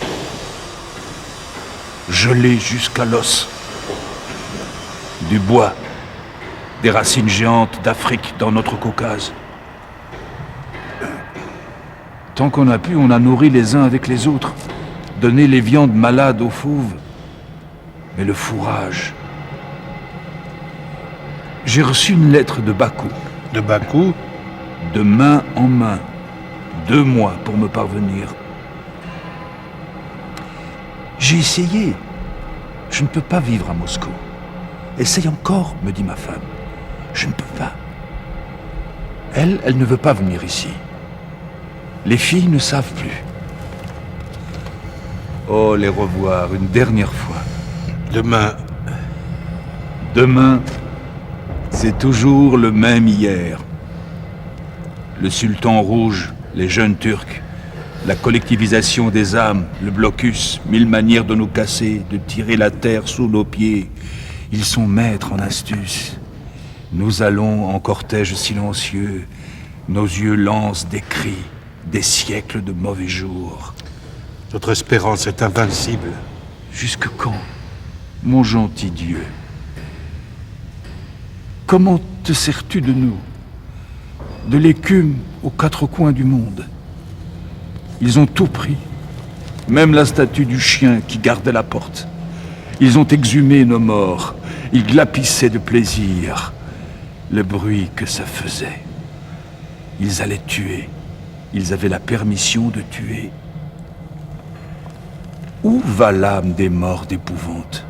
Gelés jusqu'à l'os. Du bois. Des racines géantes d'Afrique dans notre Caucase. Tant qu'on a pu, on a nourri les uns avec les autres. Donné les viandes malades aux fauves. Mais le fourrage... J'ai reçu une lettre de Bakou. De Bakou? De main en main. 2 mois pour me parvenir. J'ai essayé. Je ne peux pas vivre à Moscou. Essaye encore, me dit ma femme. Je ne peux pas. Elle ne veut pas venir ici. Les filles ne savent plus. Oh, les revoir une dernière fois. Demain, c'est toujours le même hier. Le sultan rouge, les jeunes turcs, la collectivisation des âmes, le blocus, 1000 manières de nous casser, de tirer la terre sous nos pieds. Ils sont maîtres en astuce. Nous allons en cortège silencieux. Nos yeux lancent des cris, des siècles de mauvais jours. Notre espérance est invincible. Jusque quand, mon gentil Dieu? Comment te sers-tu de nous? De l'écume aux 4 coins du monde. Ils ont tout pris, même la statue du chien qui gardait la porte. Ils ont exhumé nos morts, ils glapissaient de plaisir. Le bruit que ça faisait. Ils allaient tuer, ils avaient la permission de tuer. Où va l'âme des morts d'épouvante?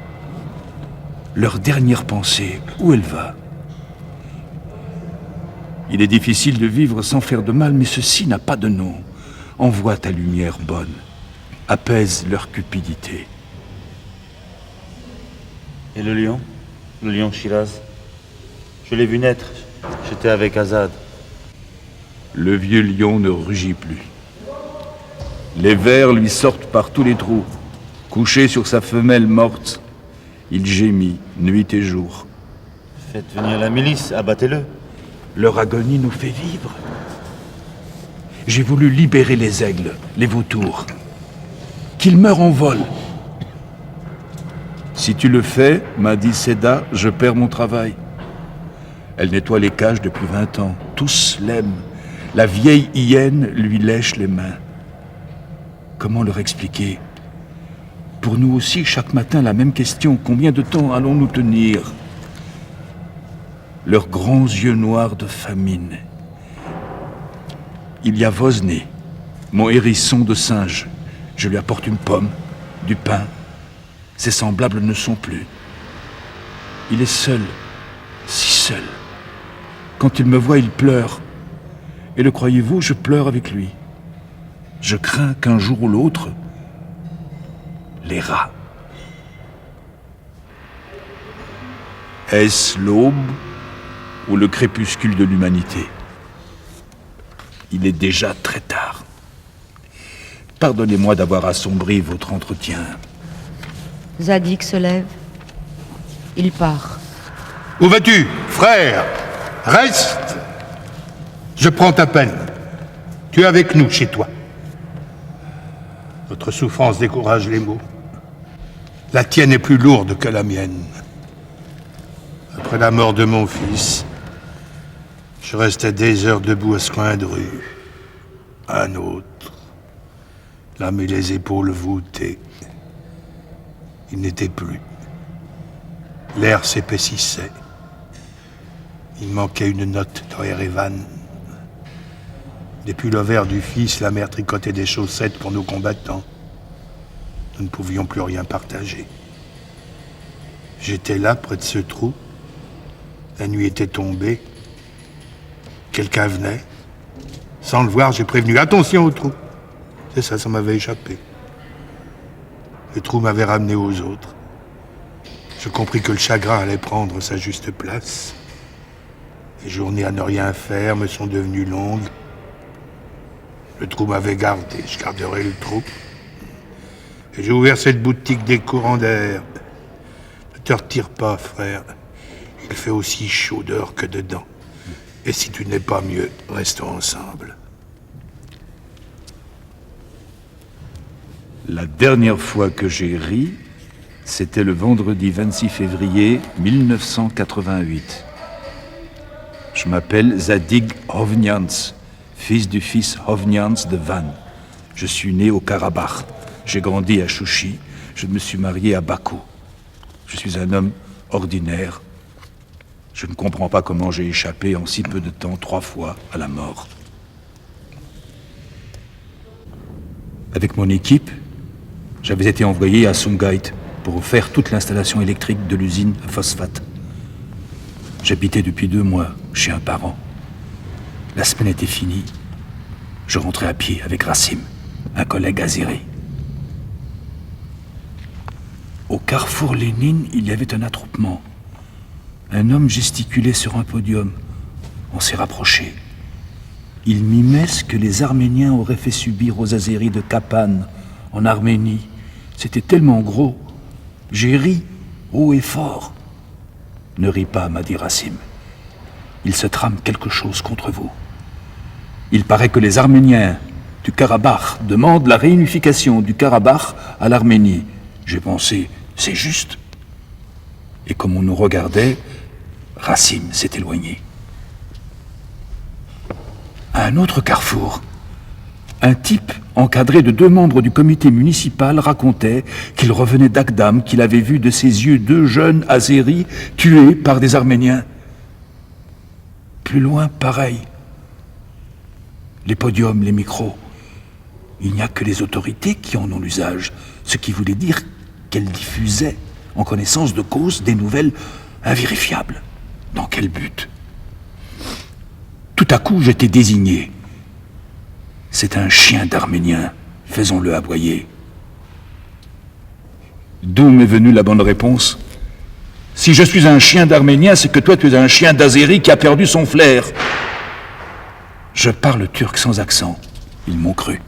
Leur dernière pensée, où elle va? Il est difficile de vivre sans faire de mal, mais ceci n'a pas de nom. Envoie ta lumière bonne. Apaise leur cupidité. Et le lion Shiraz? Je l'ai vu naître. J'étais avec Azad. Le vieux lion ne rugit plus. Les vers lui sortent par tous les trous. Couché sur sa femelle morte, il gémit nuit et jour. Faites venir la milice, abattez-le. Leur agonie nous fait vivre. J'ai voulu libérer les aigles, les vautours. Qu'ils meurent en vol. Si tu le fais, m'a dit Seda, je perds mon travail. Elle nettoie les cages depuis 20 ans. Tous l'aiment. La vieille hyène lui lèche les mains. Comment leur expliquer? Pour nous aussi, chaque matin, la même question. Combien de temps allons-nous tenir? Leurs grands yeux noirs de famine. Il y a Vosné, mon hérisson de singe. Je lui apporte une pomme, du pain. Ses semblables ne sont plus. Il est seul, si seul. Quand il me voit, il pleure. Et le croyez-vous, je pleure avec lui. Je crains qu'un jour ou l'autre, les rats. Est-ce l'aube ou le crépuscule de l'humanité? Il est déjà très tard. Pardonnez-moi d'avoir assombri votre entretien. Zadig se lève. Il part. Où vas-tu, frère? Reste! Je prends ta peine. Tu es avec nous, chez toi. Notre souffrance décourage les mots. La tienne est plus lourde que la mienne. Après la mort de mon fils, je restais des heures debout à ce coin de rue. Un autre, l'âme et les épaules voûtées. Il n'était plus. L'air s'épaississait. Il manquait une note dans Erevan. Depuis l'ovaire du fils, la mère tricotait des chaussettes pour nos combattants. Nous ne pouvions plus rien partager. J'étais là, près de ce trou. La nuit était tombée. Quelqu'un venait. Sans le voir, j'ai prévenu. Attention au trou. C'est ça, ça m'avait échappé. Le trou m'avait ramené aux autres. Je compris que le chagrin allait prendre sa juste place. Les journées à ne rien faire me sont devenues longues. Le trou m'avait gardé, je garderai le trou. Et j'ai ouvert cette boutique des courants d'air. Ne te retire pas, frère. Il fait aussi chaud dehors que dedans. Et si tu n'es pas mieux, restons ensemble. La dernière fois que j'ai ri, c'était le vendredi 26 février 1988. Je m'appelle Zadig Hovnians, fils du fils Hovnians de Van. Je suis né au Karabakh. J'ai grandi à Chouchi. Je me suis marié à Bakou. Je suis un homme ordinaire. Je ne comprends pas comment j'ai échappé en si peu de temps 3 fois à la mort. Avec mon équipe, j'avais été envoyé à Sumgait pour faire toute l'installation électrique de l'usine à phosphate. J'habitais depuis 2 mois chez un parent. La semaine était finie. Je rentrais à pied avec Rassim, un collègue azéri. Au carrefour Lénine, il y avait un attroupement. Un homme gesticulait sur un podium. On s'est rapproché. Il mimait ce que les Arméniens auraient fait subir aux Azéris de Kapan, en Arménie. C'était tellement gros. J'ai ri, haut et fort. Ne ris pas, m'a dit Rassim. Il se trame quelque chose contre vous. Il paraît que les Arméniens du Karabakh demandent la réunification du Karabakh à l'Arménie. J'ai pensé, c'est juste. Et comme on nous regardait, Rassim s'est éloigné. À un autre carrefour, un type encadré de 2 membres du comité municipal racontait qu'il revenait d'Agdam, qu'il avait vu de ses yeux 2 jeunes Azéris tués par des Arméniens. Plus loin, pareil. Les podiums, les micros. Il n'y a que les autorités qui en ont l'usage, ce qui voulait dire qu'elles diffusaient, en connaissance de cause, des nouvelles invérifiables. Dans quel but ? Tout à coup, je t'ai désigné. C'est un chien d'Arménien. Faisons-le aboyer. D'où m'est venue la bonne réponse? Si je suis un chien d'Arménien, c'est que toi tu es un chien d'Azéri qui a perdu son flair. Je parle turc sans accent. Ils m'ont cru.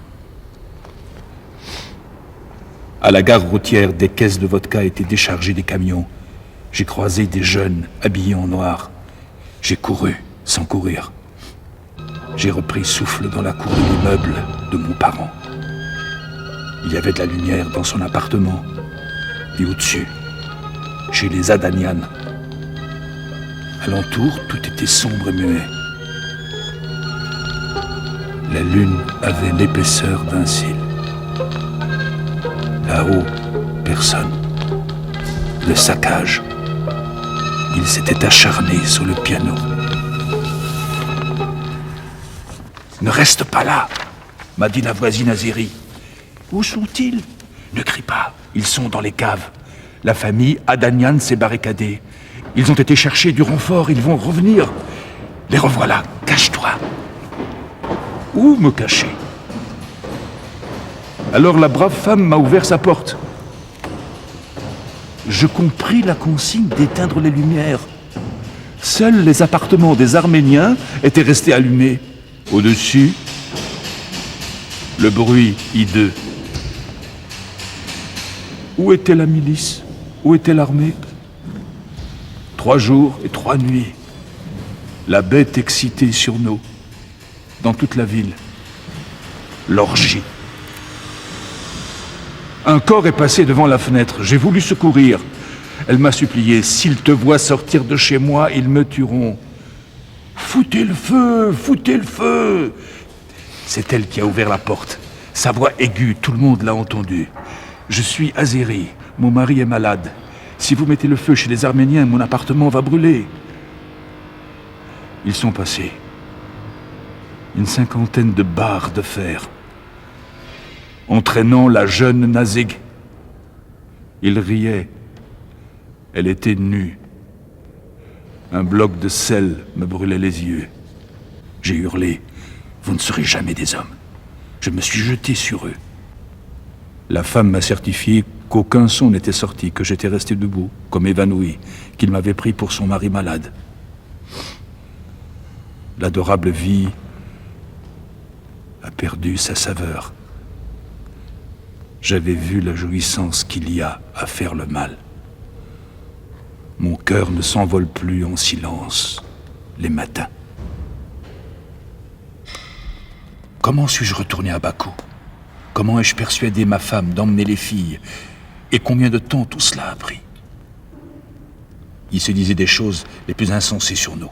À la gare routière, des caisses de vodka étaient déchargées des camions. J'ai croisé des jeunes habillés en noir. J'ai couru sans courir. J'ai repris souffle dans la cour de l'immeuble de mon parent. Il y avait de la lumière dans son appartement. Et au-dessus, chez les Adanian. Alentour, tout était sombre et muet. La lune avait l'épaisseur d'un cil. Là-haut, personne. Le saccage. Il s'était acharné sur le piano. Ne reste pas là, m'a dit la voisine Azéri. Où sont-ils? Ne crie pas, ils sont dans les caves. La famille Adanian s'est barricadée. Ils ont été chercher du renfort, ils vont revenir. Les revoilà, cache-toi. Où me cacher? Alors la brave femme m'a ouvert sa porte. Je compris la consigne d'éteindre les lumières. Seuls les appartements des Arméniens étaient restés allumés. Au-dessus, le bruit hideux. Où était la milice? Où était l'armée? 3 jours et 3 nuits. La bête excitée sur nous. Dans toute la ville. L'orgie. Un corps est passé devant la fenêtre. J'ai voulu secourir. Elle m'a supplié. S'ils te voient sortir de chez moi, ils me tueront. Foutez le feu! Foutez le feu! C'est elle qui a ouvert la porte. Sa voix aiguë, tout le monde l'a entendue. Je suis Azéri. Mon mari est malade. Si vous mettez le feu chez les Arméniens, mon appartement va brûler. Ils sont passés. Une 50aine de barres de fer. Entraînant la jeune Nazig. Il riait. Elle était nue. Un bloc de sel me brûlait les yeux. J'ai hurlé. Vous ne serez jamais des hommes. Je me suis jeté sur eux. La femme m'a certifié qu'aucun son n'était sorti, que j'étais resté debout, comme évanoui, qu'il m'avait pris pour son mari malade. L'adorable vie a perdu sa saveur. J'avais vu la jouissance qu'il y a à faire le mal. Mon cœur ne s'envole plus en silence les matins. Comment suis-je retourné à Bakou? Comment ai-je persuadé ma femme d'emmener les filles? Et combien de temps tout cela a pris? Ils se disaient des choses les plus insensées sur nous,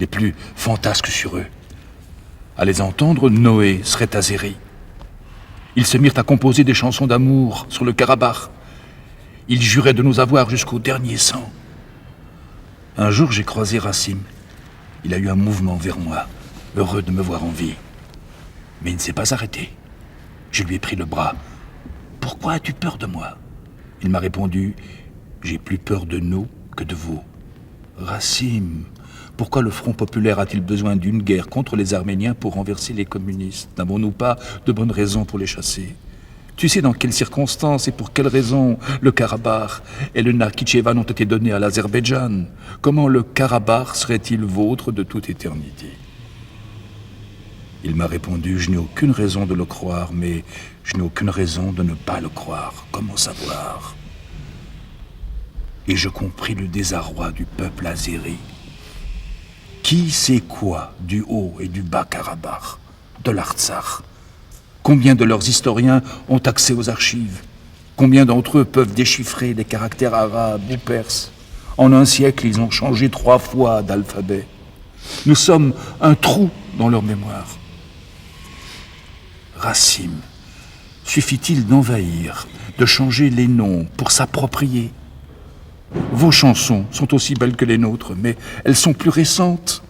les plus fantasques sur eux. À les entendre, Noé serait Azéri. Ils se mirent à composer des chansons d'amour sur le Karabakh. Ils juraient de nous avoir jusqu'au dernier sang. Un jour, j'ai croisé Rassim. Il a eu un mouvement vers moi, heureux de me voir en vie. Mais il ne s'est pas arrêté. Je lui ai pris le bras. « Pourquoi as-tu peur de moi ?» Il m'a répondu « J'ai plus peur de nous que de vous. » Rassim, pourquoi le Front populaire a-t-il besoin d'une guerre contre les Arméniens pour renverser les communistes? N'avons-nous pas de bonnes raisons pour les chasser? Tu sais dans quelles circonstances et pour quelles raisons le Karabakh et le Nakhichevan ont été donnés à l'Azerbaïdjan? Comment le Karabakh serait-il vôtre de toute éternité? Il m'a répondu, je n'ai aucune raison de le croire, mais je n'ai aucune raison de ne pas le croire. Comment savoir? Et je compris le désarroi du peuple azéri. Qui sait quoi du haut et du bas Karabakh, de l'Artsakh? Combien de leurs historiens ont accès aux archives? Combien d'entre eux peuvent déchiffrer les caractères arabes ou perses? En un siècle, ils ont changé 3 fois d'alphabet. Nous sommes un trou dans leur mémoire. Rassim, suffit-il d'envahir, de changer les noms pour s'approprier? Vos chansons sont aussi belles que les nôtres, mais elles sont plus récentes.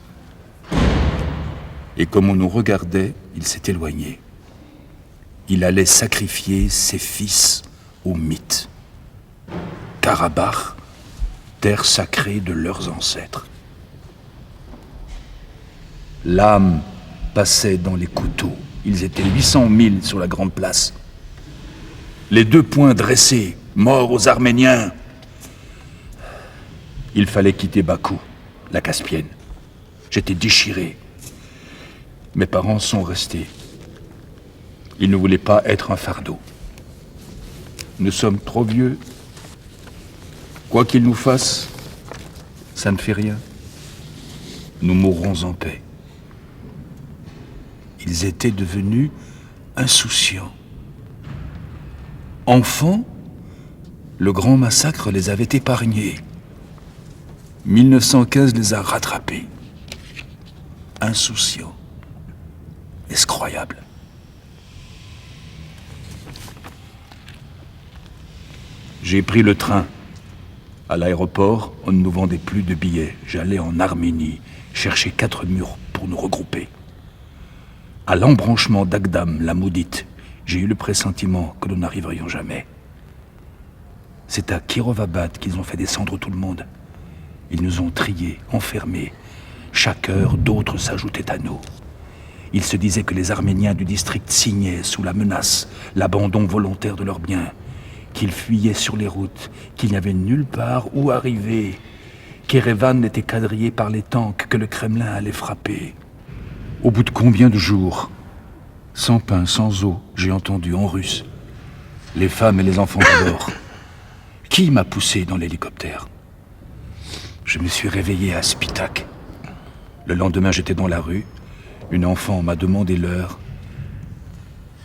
Et comme on nous regardait, il s'est éloigné. Il allait sacrifier ses fils au mythe. Karabakh, terre sacrée de leurs ancêtres. L'âme passait dans les couteaux. Ils étaient 800 000 sur la grande place. Les 2 poings dressés, mort aux Arméniens. Il fallait quitter Bakou, la Caspienne. J'étais déchiré. Mes parents sont restés. Ils ne voulaient pas être un fardeau. Nous sommes trop vieux. Quoi qu'ils nous fassent, ça ne fait rien. Nous mourrons en paix. Ils étaient devenus insouciants. Enfants, le grand massacre les avait épargnés. 1915 les a rattrapés. Insouciants. Est-ce croyable? J'ai pris le train. À l'aéroport, on ne nous vendait plus de billets. J'allais en Arménie, chercher 4 murs pour nous regrouper. À l'embranchement d'Agdam, la maudite, j'ai eu le pressentiment que nous n'arriverions jamais. C'est à Kirovabad qu'ils ont fait descendre tout le monde. Ils nous ont triés, enfermés. Chaque heure, d'autres s'ajoutaient à nous. Ils se disaient que les Arméniens du district signaient sous la menace l'abandon volontaire de leurs biens, qu'ils fuyaient sur les routes, qu'il n'y avait nulle part où arriver, qu'Erevan était quadrillé par les tanks, que le Kremlin allait frapper. Au bout de combien de jours, sans pain, sans eau, j'ai entendu en russe les femmes et les enfants dehors. Qui m'a poussé dans l'hélicoptère? Je me suis réveillé à Spitak. Le lendemain, j'étais dans la rue. Une enfant m'a demandé l'heure.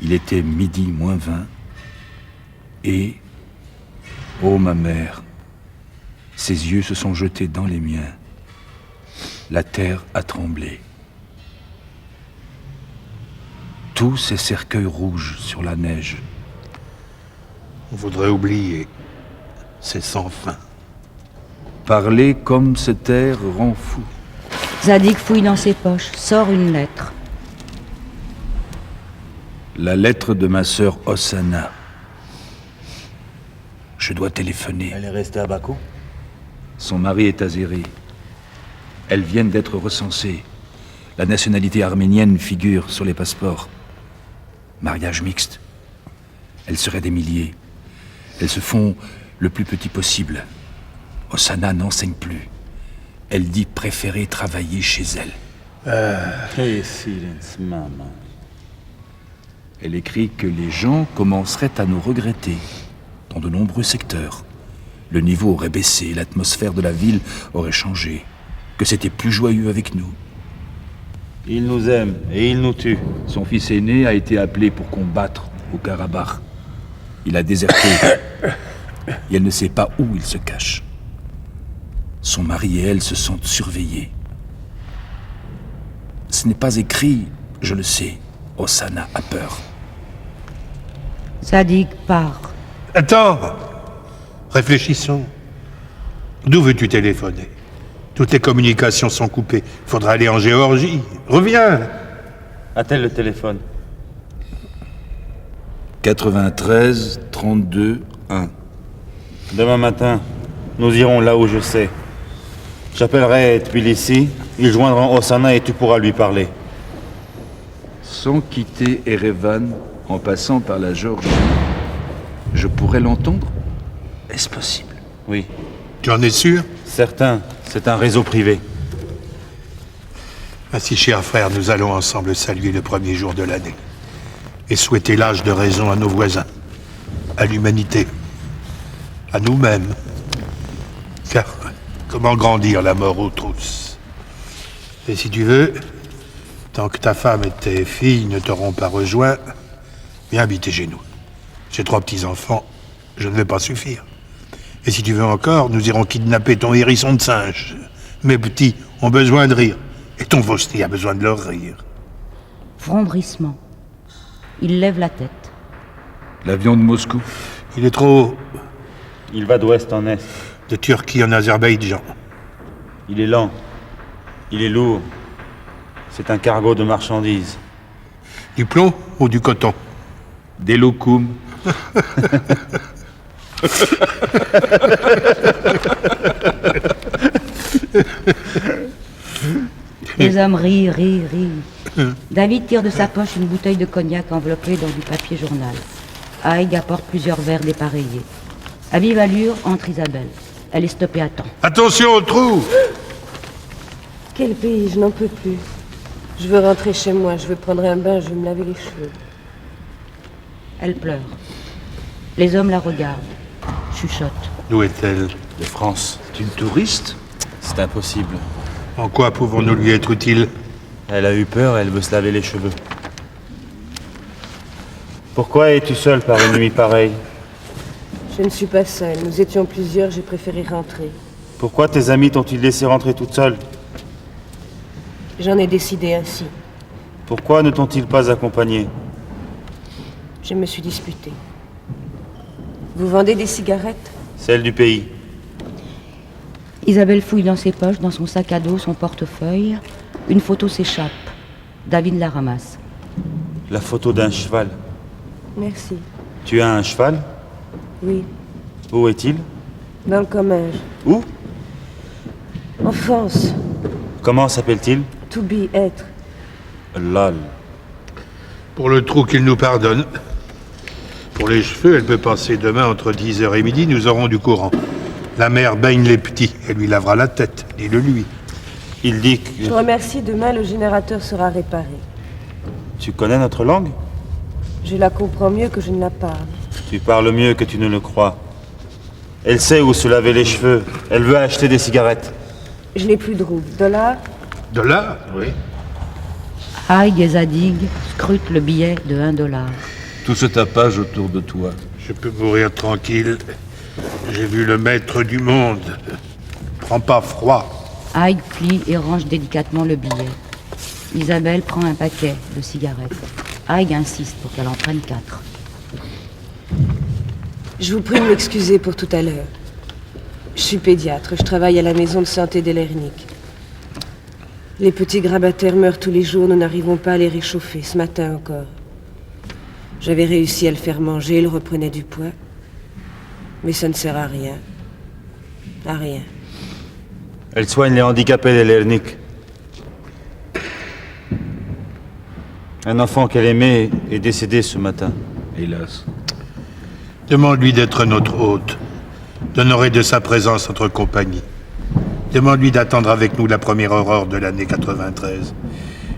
Il était 12:20. Et, oh ma mère, ses yeux se sont jetés dans les miens. La terre a tremblé. Tous ces cercueils rouges sur la neige. On voudrait oublier. C'est sans fin. Parler comme se taire rend fou. Zadig fouille dans ses poches, sort une lettre. La lettre de ma sœur Ossana. Je dois téléphoner. Elle est restée à Bakou? Son mari est azéri. Elles viennent d'être recensées. La nationalité arménienne figure sur les passeports. Mariage mixte. Elles seraient des milliers. Elles se font le plus petit possible. Ossana n'enseigne plus. Elle dit préférer travailler chez elle. Hey, silence, maman. Elle écrit que les gens commenceraient à nous regretter dans de nombreux secteurs. Le niveau aurait baissé, l'atmosphère de la ville aurait changé, que c'était plus joyeux avec nous. Il nous aime et il nous tue. Son fils aîné a été appelé pour combattre au Karabakh. Il a déserté et elle ne sait pas où il se cache. Son mari et elle se sentent surveillés. Ce n'est pas écrit, je le sais. Ossana a peur. Zadig part. Attends. Réfléchissons. D'où veux-tu téléphoner? Toutes les communications sont coupées. Faudra aller en Géorgie. Reviens. A-t-elle le téléphone? 93 32 1. Demain matin, nous irons là où je sais. J'appellerai Tbilissi, ils joindront Ossana et tu pourras lui parler. Sans quitter Erevan, en passant par la Géorgie, je pourrais l'entendre? Est-ce possible? Oui. Tu en es sûr? Certain, c'est un réseau privé. Ainsi, cher frère, nous allons ensemble saluer le premier jour de l'année et souhaiter l'âge de raison à nos voisins, à l'humanité, à nous-mêmes. Car comment grandir la mort aux trousses? Et si tu veux, tant que ta femme et tes filles ne t'auront pas rejoint, viens habiter chez nous. J'ai 3 petits-enfants, je ne vais pas suffire. Et si tu veux encore, nous irons kidnapper ton hérisson de singe. Mes petits ont besoin de rire, et ton Vosti a besoin de leur rire. Fronbrissement. Il lève la tête. L'avion de Moscou? Il est trop haut. Il va d'ouest en est. De Turquie en Azerbaïdjan. Il est lent. Il est lourd. C'est un cargo de marchandises. Du plomb ou du coton? Des locums. Les hommes rient. David tire de sa poche une bouteille de cognac enveloppée dans du papier journal. Haig apporte plusieurs verres dépareillés. À vive allure, entre Isabelle. Elle est stoppée à temps. Attention au trou! Quel pays, je n'en peux plus. Je veux rentrer chez moi, je veux prendre un bain, je veux me laver les cheveux. Elle pleure. Les hommes la regardent, chuchotent. D'où est-elle? De France. C'est une touriste? C'est impossible. En quoi pouvons-nous lui être utiles? Elle a eu peur, elle veut se laver les cheveux. Pourquoi es-tu seule par une nuit pareille? Je ne suis pas seule, nous étions plusieurs, j'ai préféré rentrer. Pourquoi tes amis t'ont-ils laissé rentrer toute seule? J'en ai décidé ainsi. Pourquoi ne t'ont-ils pas accompagnée? Je me suis disputée. Vous vendez des cigarettes? Celle du pays. Isabelle fouille dans ses poches, dans son sac à dos, son portefeuille. Une photo s'échappe. David la ramasse. La photo d'un cheval. Merci. Tu as un cheval? Oui, Où est-il? dans le Comminges. Où? En France. Comment s'appelle-t-il? To be, être. Lol. Pour le trou qu'il nous pardonne. Pour les cheveux, elle peut passer demain entre 10h et midi, nous aurons du courant. La mère baigne les petits, elle lui lavera la tête, dis-le lui. Il dit que... Je vous remercie, demain le générateur sera réparé. Tu connais notre langue? Je la comprends mieux que je ne la parle. Tu parles mieux que tu ne le crois. Elle sait où se laver les cheveux. Elle veut acheter des cigarettes. Je n'ai plus de roubles. $? De là? Oui. Haig et Zadig scrutent le billet de $1. Tout ce tapage autour de toi. Je peux mourir tranquille. J'ai vu le maître du monde. Prends pas froid. Haig plie et range délicatement le billet. Isabelle prend un paquet de cigarettes. Haig insiste pour qu'elle en prenne 4. Je vous prie de m'excuser pour tout à l'heure. Je suis pédiatre, je travaille à la maison de santé d'Elernik. Les petits grabataires meurent tous les jours, nous n'arrivons pas à les réchauffer, ce matin encore. J'avais réussi à le faire manger, il reprenait du poids. Mais ça ne sert à rien. À rien. Elle soigne les handicapés des Lernik. Un enfant qu'elle aimait est décédé ce matin. Hélas. Demande-lui d'être notre hôte, d'honorer de sa présence notre compagnie. Demande-lui d'attendre avec nous la première aurore de l'année 93.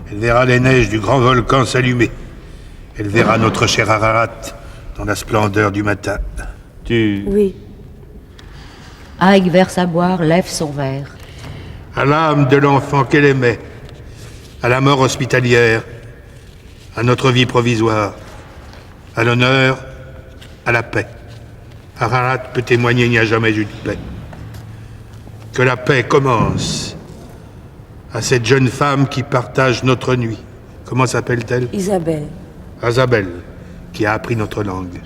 Elle verra les neiges du grand volcan s'allumer. Elle verra notre cher Ararat dans la splendeur du matin. Oui. Haig verse à boire, lève son verre. À l'âme de l'enfant qu'elle aimait, à la mort hospitalière, à notre vie provisoire, à l'honneur, à la paix. Ararat peut témoigner, il n'y a jamais eu de paix. Que la paix commence. À cette jeune femme qui partage notre nuit. Comment s'appelle-t-elle? Isabelle. Isabelle, qui a appris notre langue.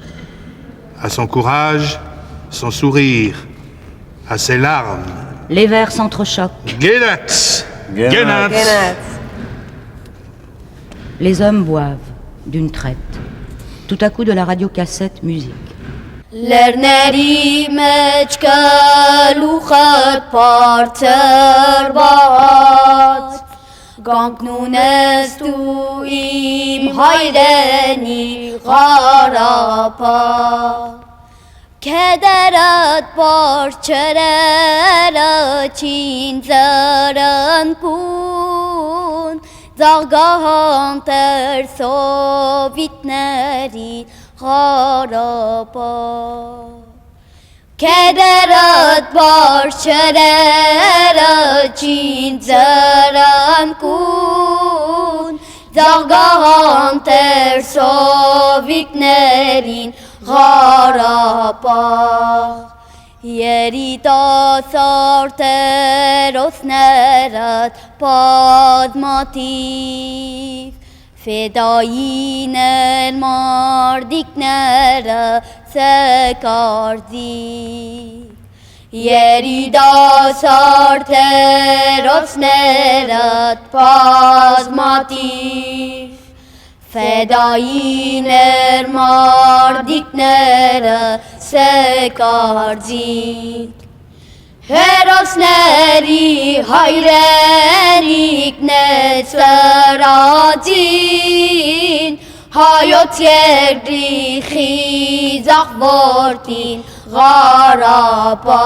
À son courage, son sourire, à ses larmes. Les verres s'entrechoquent. Genats! Genats! Les hommes boivent d'une traite. Tout à coup, de la radiocassette, musique. Lerների մեջ կլուխդ բարձր բաց Գանկնունես դու իմ հայրենի Ղարաբաղ Քեդերդ բարձրերը չին ծրնկուն Ձաղգահանտեր սովիտների Ղարաբաղ Քեդերդ բարձրերը չին ծրնկուն Ձաղգահանտեր սովիտներին Ղարաբաղ Երիտասարդերոսներդ բազմաթիվ Ֆեդային են մարդիկները սեկարձի Երիտասարդերոսներդ բազմաթիվ Ֆեդային են մարդիկները սեկարձի Herosneri hayrenik nesferadin Hayot yerdi khizak vortin gharaba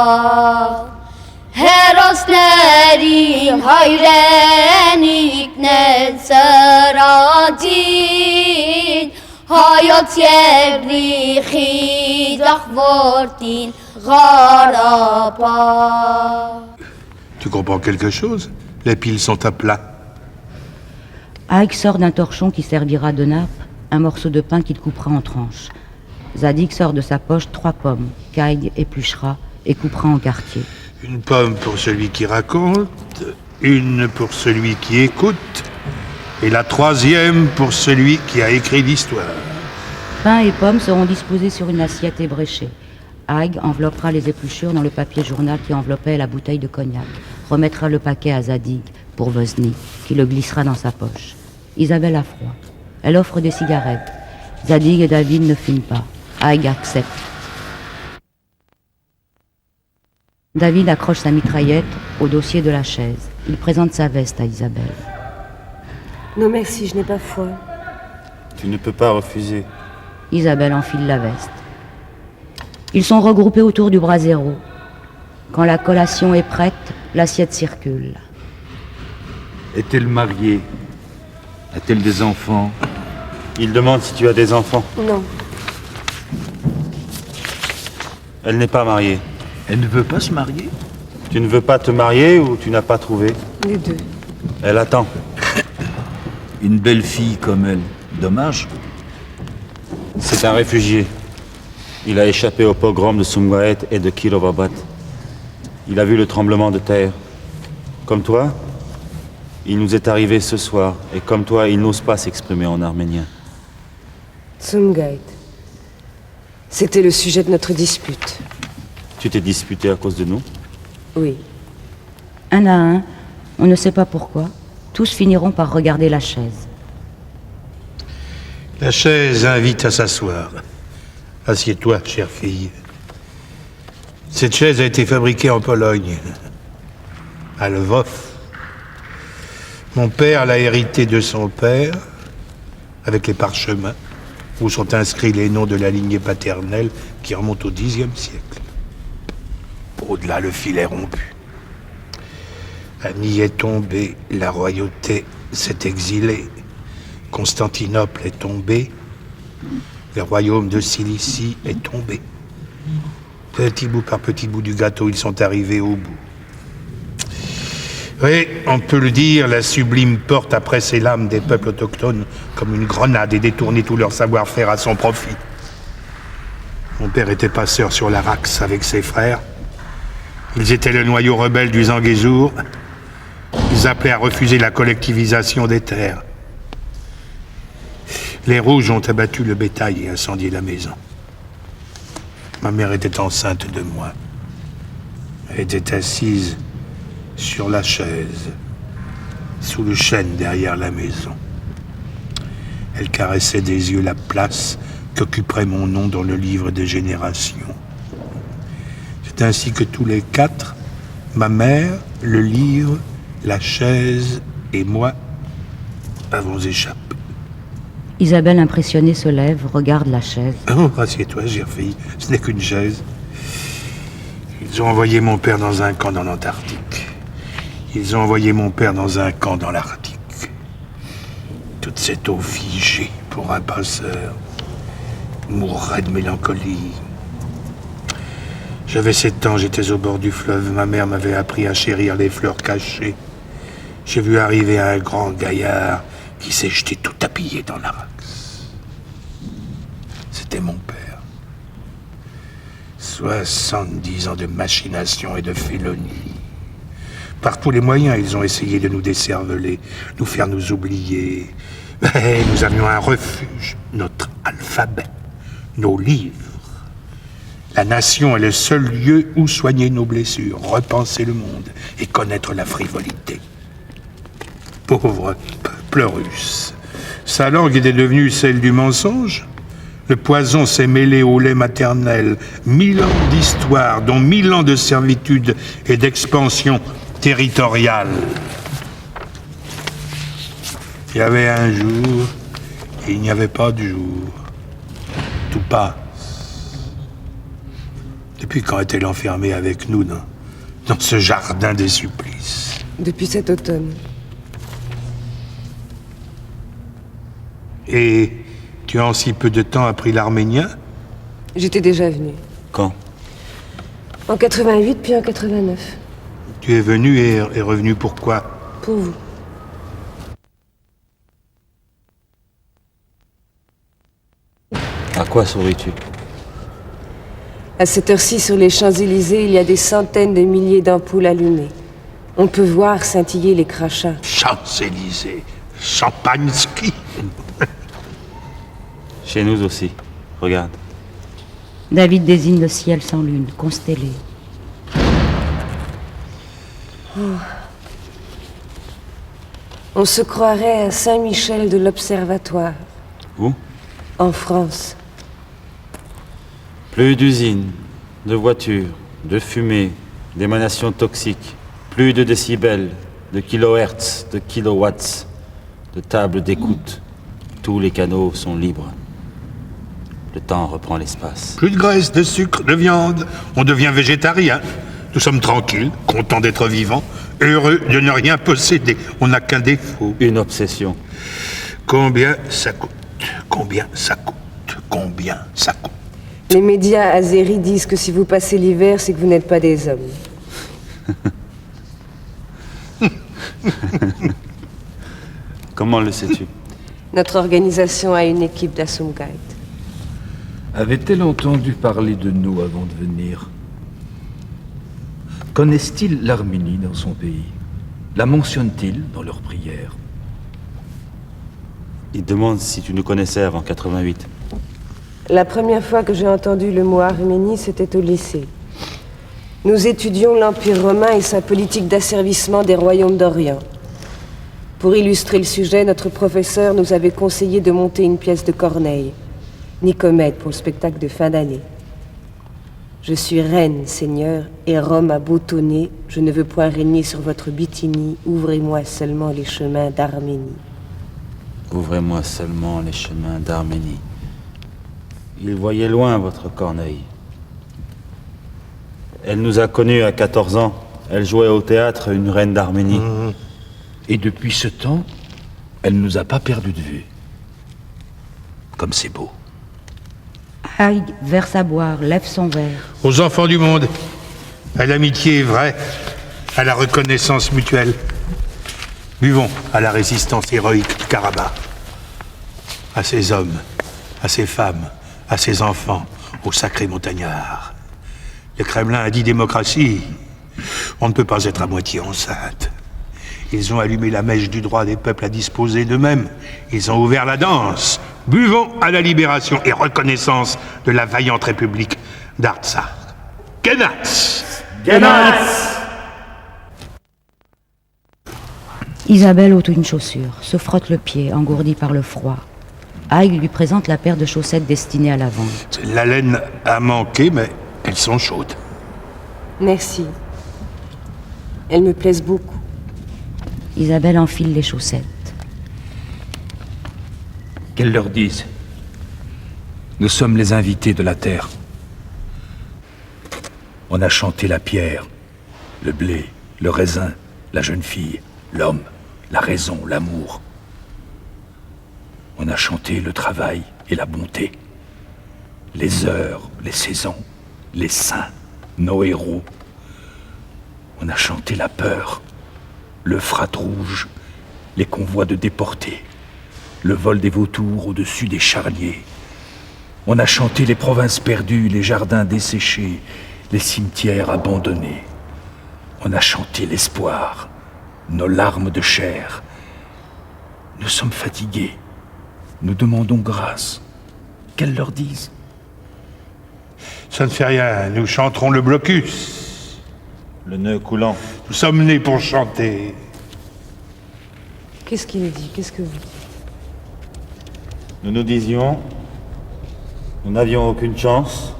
Herosneri hayrenik nesferadin Hayot yerdi khizak vortin gharaba. Tu comprends quelque chose? Les piles sont à plat. Haig sort d'un torchon qui servira de nappe un morceau de pain qu'il coupera en tranches. Zadig sort de sa poche 3 pommes qu'Haig épluchera et coupera en quartiers. Une pomme pour celui qui raconte, une pour celui qui écoute, et la 3e pour celui qui a écrit l'histoire. Pain et pommes seront disposés sur une assiette ébréchée. Haig enveloppera les épluchures dans le papier journal qui enveloppait la bouteille de cognac, remettra le paquet à Zadig pour Vosny, qui le glissera dans sa poche. Isabelle a froid. Elle offre des cigarettes. Zadig et David ne fument pas. Haig accepte. David accroche sa mitraillette au dossier de la chaise. Il présente sa veste à Isabelle. Non merci, je n'ai pas foi. Tu ne peux pas refuser. Isabelle enfile la veste. Ils sont regroupés autour du brasero. Quand la collation est prête, l'assiette circule. Est-elle mariée? A-t-elle des enfants? Il demande si tu as des enfants. Non. Elle n'est pas mariée. Elle ne veut pas se marier? Tu ne veux pas te marier ou tu n'as pas trouvé? Les deux. Elle attend. Une belle fille comme elle. Dommage. C'est un réfugié. Il a échappé au pogrom de Sumgaet et de Kirovabat. Il a vu le tremblement de terre. Comme toi, il nous est arrivé ce soir. Et comme toi, il n'ose pas s'exprimer en arménien. Sumgaït. C'était le sujet de notre dispute. Tu t'es disputé à cause de nous? Oui. Un à un, on ne sait pas pourquoi, tous finiront par regarder la chaise. La chaise invite à s'asseoir. Assieds-toi, chère fille. Cette chaise a été fabriquée en Pologne, à Lvov. Mon père l'a héritée de son père, avec les parchemins, où sont inscrits les noms de la lignée paternelle qui remonte au Xe siècle. Au-delà, le fil est rompu. Annie est tombée, la royauté s'est exilée, Constantinople est tombée, le royaume de Cilicie est tombé. Petit bout par petit bout du gâteau, ils sont arrivés au bout. Oui, on peut le dire, la sublime porte a pressé l'âme des peuples autochtones comme une grenade et détourné tout leur savoir-faire à son profit. Mon père était passeur sur l'Arax avec ses frères. Ils étaient le noyau rebelle du Zangezur. Ils appelaient à refuser la collectivisation des terres. Les Rouges ont abattu le bétail et incendié la maison. Ma mère était enceinte de moi. Elle était assise sur la chaise, sous le chêne derrière la maison. Elle caressait des yeux la place qu'occuperait mon nom dans le livre des générations. C'est ainsi que tous les 4, ma mère, le livre, la chaise et moi, avons échappé. Isabelle, impressionnée, se lève, regarde la chaise. Oh, assieds-toi, chère fille, ce n'est qu'une chaise. Ils ont envoyé mon père dans un camp dans l'Antarctique. Ils ont envoyé mon père dans un camp dans l'Arctique. Toute cette eau figée pour un passeur mourrait de mélancolie. J'avais 7 ans, j'étais au bord du fleuve. Ma mère m'avait appris à chérir les fleurs cachées. J'ai vu arriver un grand gaillard qui s'est jeté tout habillé dans l'Arax. C'était mon père. 70 ans de machination et de félonie. Par tous les moyens, ils ont essayé de nous décerveler, nous faire nous oublier. Mais nous avions un refuge, notre alphabet, nos livres. La nation est le seul lieu où soigner nos blessures, repenser le monde et connaître la frivolité. Pauvre peuple russe. Sa langue était devenue celle du mensonge. Le poison s'est mêlé au lait maternel. 1000 ans d'histoire, dont 1000 ans de servitude et d'expansion territoriale. Il y avait un jour, et il n'y avait pas de jour. Tout passe. Depuis quand est-elle enfermée avec nous dans ce jardin des supplices? Depuis cet automne. Et tu as en si peu de temps appris l'arménien? J'étais déjà venue. Quand? En 88, puis en 89. Tu es venu et revenu pourquoi? Pour vous. À quoi souris-tu? À cette heure-ci, sur les Champs-Élysées, il y a des centaines de milliers d'ampoules allumées. On peut voir scintiller les crachats. Champs-Élysées, Champagne-ski. Chez nous aussi. Regarde. David désigne le ciel sans lune, constellé. On se croirait à Saint-Michel de l'Observatoire, Où? en France. Plus d'usines, de voitures, de fumée, d'émanations toxiques. Plus de décibels, de kilohertz, de kilowatts, de tables d'écoute. Tous les canaux sont libres. Le temps reprend l'espace. Plus de graisse, de sucre, de viande. On devient végétarien. Nous sommes tranquilles, contents d'être vivants, heureux de ne rien posséder. On n'a qu'un défaut. Une obsession. Combien ça coûte? Combien ça coûte? Combien ça coûte? Les médias azéris disent que si vous passez l'hiver, c'est que vous n'êtes pas des hommes. Comment le sais-tu? Notre organisation a une équipe d'Assumkeit. Avait-elle entendu parler de nous avant de venir? Connaissent-ils l'Arménie dans son pays? La mentionnent-ils dans leurs prières? Il demande si tu nous connaissais avant 88. La première fois que j'ai entendu le mot Arménie, c'était au lycée. Nous étudions l'Empire romain et sa politique d'asservissement des royaumes d'Orient. Pour illustrer le sujet, notre professeur nous avait conseillé de monter une pièce de Corneille, Nicomède, pour le spectacle de fin d'année. Je suis reine, Seigneur, et Rome a beau tonner, je ne veux point régner sur votre Bithynie, ouvrez-moi seulement les chemins d'Arménie. Ouvrez-moi seulement les chemins d'Arménie. Il voyait loin votre Corneille. Elle nous a connus à 14 ans. Elle jouait au théâtre une reine d'Arménie. Et depuis ce temps, elle ne nous a pas perdu de vue. Comme c'est beau. Haïg verse à boire, lève son verre. Aux enfants du monde, à l'amitié vraie, à la reconnaissance mutuelle. Buvons à la résistance héroïque du Karabakh. À ces hommes, à ces femmes, à ces enfants, aux sacrés montagnards. Le Kremlin a dit démocratie. On ne peut pas être à moitié enceinte. Ils ont allumé la mèche du droit des peuples à disposer d'eux-mêmes. Ils ont ouvert la danse. Buvons à la libération et reconnaissance de la vaillante république d'Artsakh. Genats! Genats! Isabelle ôte une chaussure, se frotte le pied, engourdi par le froid. Haïg lui présente la paire de chaussettes destinées à la vente. La laine a manqué, mais elles sont chaudes. Merci. Elles me plaisent beaucoup. Isabelle enfile les chaussettes. Qu'elle leur dise. Nous sommes les invités de la terre. On a chanté la pierre, le blé, le raisin, la jeune fille, l'homme, la raison, l'amour. On a chanté le travail et la bonté, les heures, les saisons, les saints, nos héros. On a chanté la peur, l'Euphrate rouge, les convois de déportés, le vol des vautours au-dessus des charniers. On a chanté les provinces perdues, les jardins desséchés, les cimetières abandonnés. On a chanté l'espoir, nos larmes de chair. Nous sommes fatigués. Nous demandons grâce. Qu'elle leur dise. Ça ne fait rien, nous chanterons le blocus. Le nœud coulant. Nous sommes nés pour chanter. Qu'est-ce qu'il dit? Qu'est-ce que vous dites? Nous nous disions Nous n'avions aucune chance.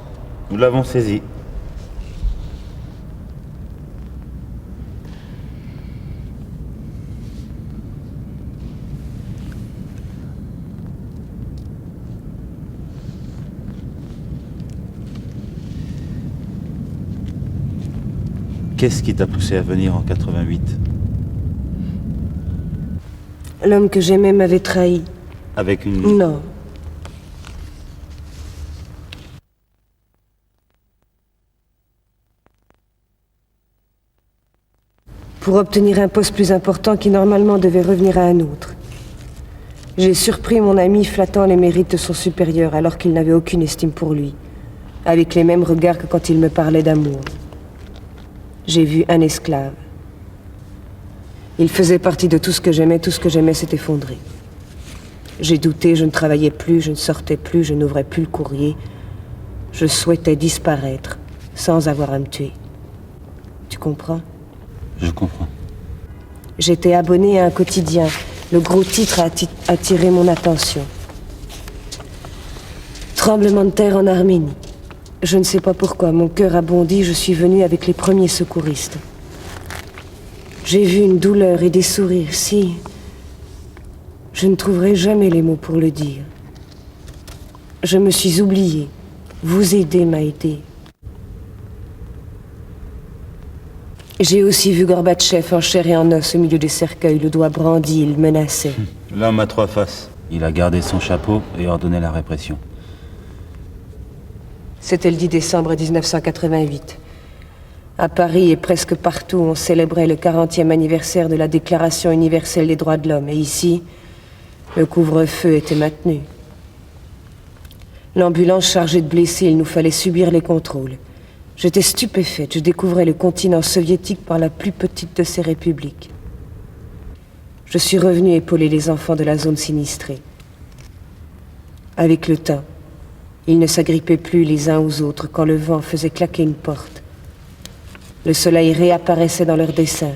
Nous l'avons saisi. Qu'est-ce qui t'a poussé à venir en 88? L'homme que j'aimais m'avait trahi. Avec une... Non. Pour obtenir un poste plus important qui normalement devait revenir à un autre. J'ai surpris mon ami flattant les mérites de son supérieur alors qu'il n'avait aucune estime pour lui, avec les mêmes regards que quand il me parlait d'amour. J'ai vu un esclave. Il faisait partie de tout ce que j'aimais s'est effondré. J'ai douté, je ne travaillais plus, je ne sortais plus, je n'ouvrais plus le courrier. Je souhaitais disparaître, sans avoir à me tuer. Tu comprends? Je comprends. J'étais abonné à un quotidien. Le gros titre a attiré mon attention. Tremblement de terre en Arménie. Je ne sais pas pourquoi, mon cœur a bondi, je suis venu avec les premiers secouristes. J'ai vu une douleur et des sourires, si... Je ne trouverai jamais les mots pour le dire. Je me suis oublié. Vous aider m'a aidé. J'ai aussi vu Gorbatchev en chair et en os au milieu des cercueils, le doigt brandi, il menaçait. L'homme à trois faces. Il a gardé son chapeau et ordonné la répression. C'était le 10 décembre 1988. À Paris et presque partout, on célébrait le 40e anniversaire de la Déclaration universelle des droits de l'homme. Et ici, le couvre-feu était maintenu. L'ambulance chargée de blessés, il nous fallait subir les contrôles. J'étais stupéfaite, je découvrais le continent soviétique par la plus petite de ces républiques. Je suis revenue épauler les enfants de la zone sinistrée. Avec le temps, ils ne s'agrippaient plus les uns aux autres quand le vent faisait claquer une porte. Le soleil réapparaissait dans leurs dessins.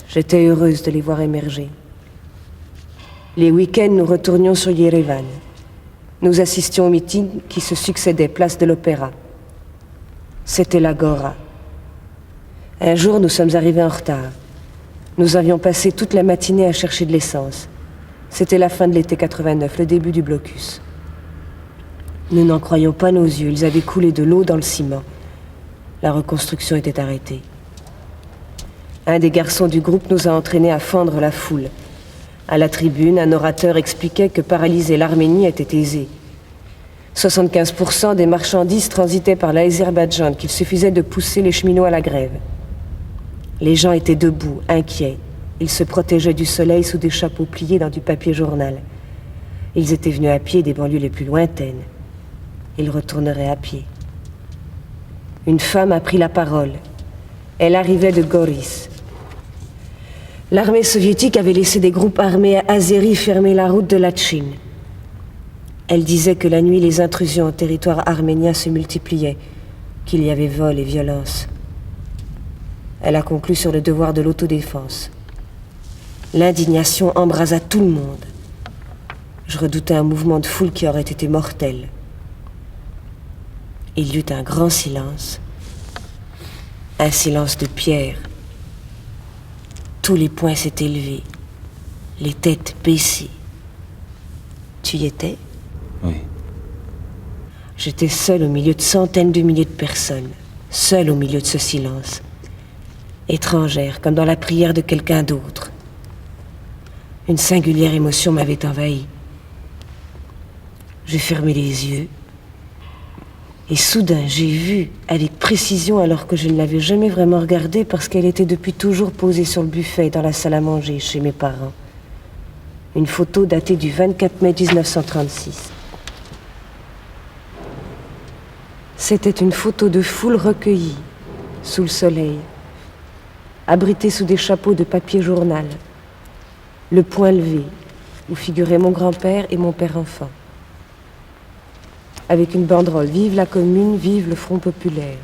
J'étais heureuse de les voir émerger. Les week-ends, nous retournions sur Yerevan. Nous assistions aux meetings qui se succédaient place de l'Opéra. C'était l'agora. Un jour, nous sommes arrivés en retard. Nous avions passé toute la matinée à chercher de l'essence. C'était la fin de l'été 89, le début du blocus. Nous n'en croyions pas nos yeux, ils avaient coulé de l'eau dans le ciment. La reconstruction était arrêtée. Un des garçons du groupe nous a entraînés à fendre la foule. À la tribune, un orateur expliquait que paralyser l'Arménie était aisé. 75% des marchandises transitaient par l'Azerbaïdjan, qu'il suffisait de pousser les cheminots à la grève. Les gens étaient debout, inquiets. Ils se protégeaient du soleil sous des chapeaux pliés dans du papier journal. Ils étaient venus à pied des banlieues les plus lointaines. Ils retourneraient à pied. Une femme a pris la parole. Elle arrivait de Goris. L'armée soviétique avait laissé des groupes armés azéris fermer la route de Latchin. Elle disait que la nuit, les intrusions en territoire arménien se multipliaient, qu'il y avait vol et violence. Elle a conclu sur le devoir de l'autodéfense. L'indignation embrasa tout le monde. Je redoutais un mouvement de foule qui aurait été mortel. Il y eut un grand silence. Un silence de pierre. Tous les poings s'étaient levés. Les têtes baissées. Tu y étais? Oui. J'étais seule au milieu de centaines de milliers de personnes. Seule au milieu de ce silence. Étrangère, comme dans la prière de quelqu'un d'autre. Une singulière émotion m'avait envahi. J'ai fermé les yeux. Et soudain, j'ai vu, avec précision, alors que je ne l'avais jamais vraiment regardée parce qu'elle était depuis toujours posée sur le buffet dans la salle à manger chez mes parents. Une photo datée du 24 mai 1936. C'était une photo de foule recueillie, sous le soleil, abritée sous des chapeaux de papier journal, le poing levé, où figuraient mon grand-père et mon père enfant. Avec une banderole « Vive la Commune, vive le Front populaire ».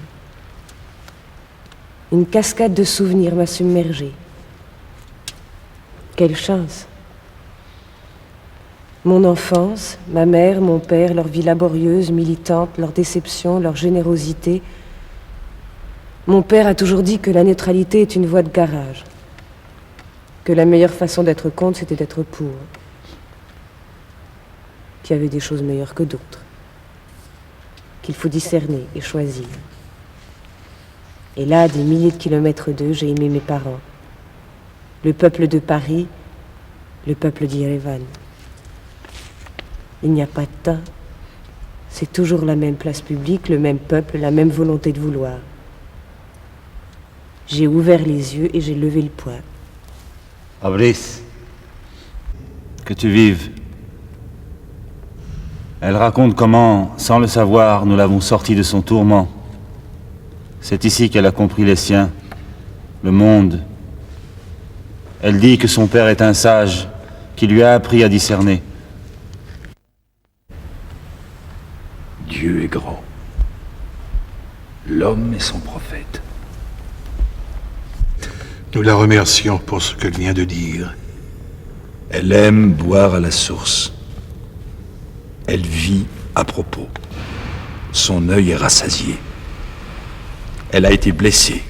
Une cascade de souvenirs m'a submergée. Quelle chance! Mon enfance, ma mère, mon père, leur vie laborieuse, militante, leur déception, leur générosité. Mon père a toujours dit que la neutralité est une voie de garage. Que la meilleure façon d'être contre, c'était d'être pour. Qu'il y avait des choses meilleures que d'autres. Qu'il faut discerner et choisir. Et là, à des milliers de kilomètres d'eux, j'ai aimé mes parents. Le peuple de Paris, le peuple d'Yerevan. Il n'y a pas de temps. C'est toujours la même place publique, le même peuple, la même volonté de vouloir. J'ai ouvert les yeux et j'ai levé le poing. Fabrice, que tu vives. Elle raconte comment, sans le savoir, nous l'avons sortie de son tourment. C'est ici qu'elle a compris les siens, le monde. Elle dit que son père est un sage, qui lui a appris à discerner. Dieu est grand. L'homme est son prophète. Nous la remercions pour ce qu'elle vient de dire. Elle aime boire à la source. Elle vit à propos. Son œil est rassasié. Elle a été blessée.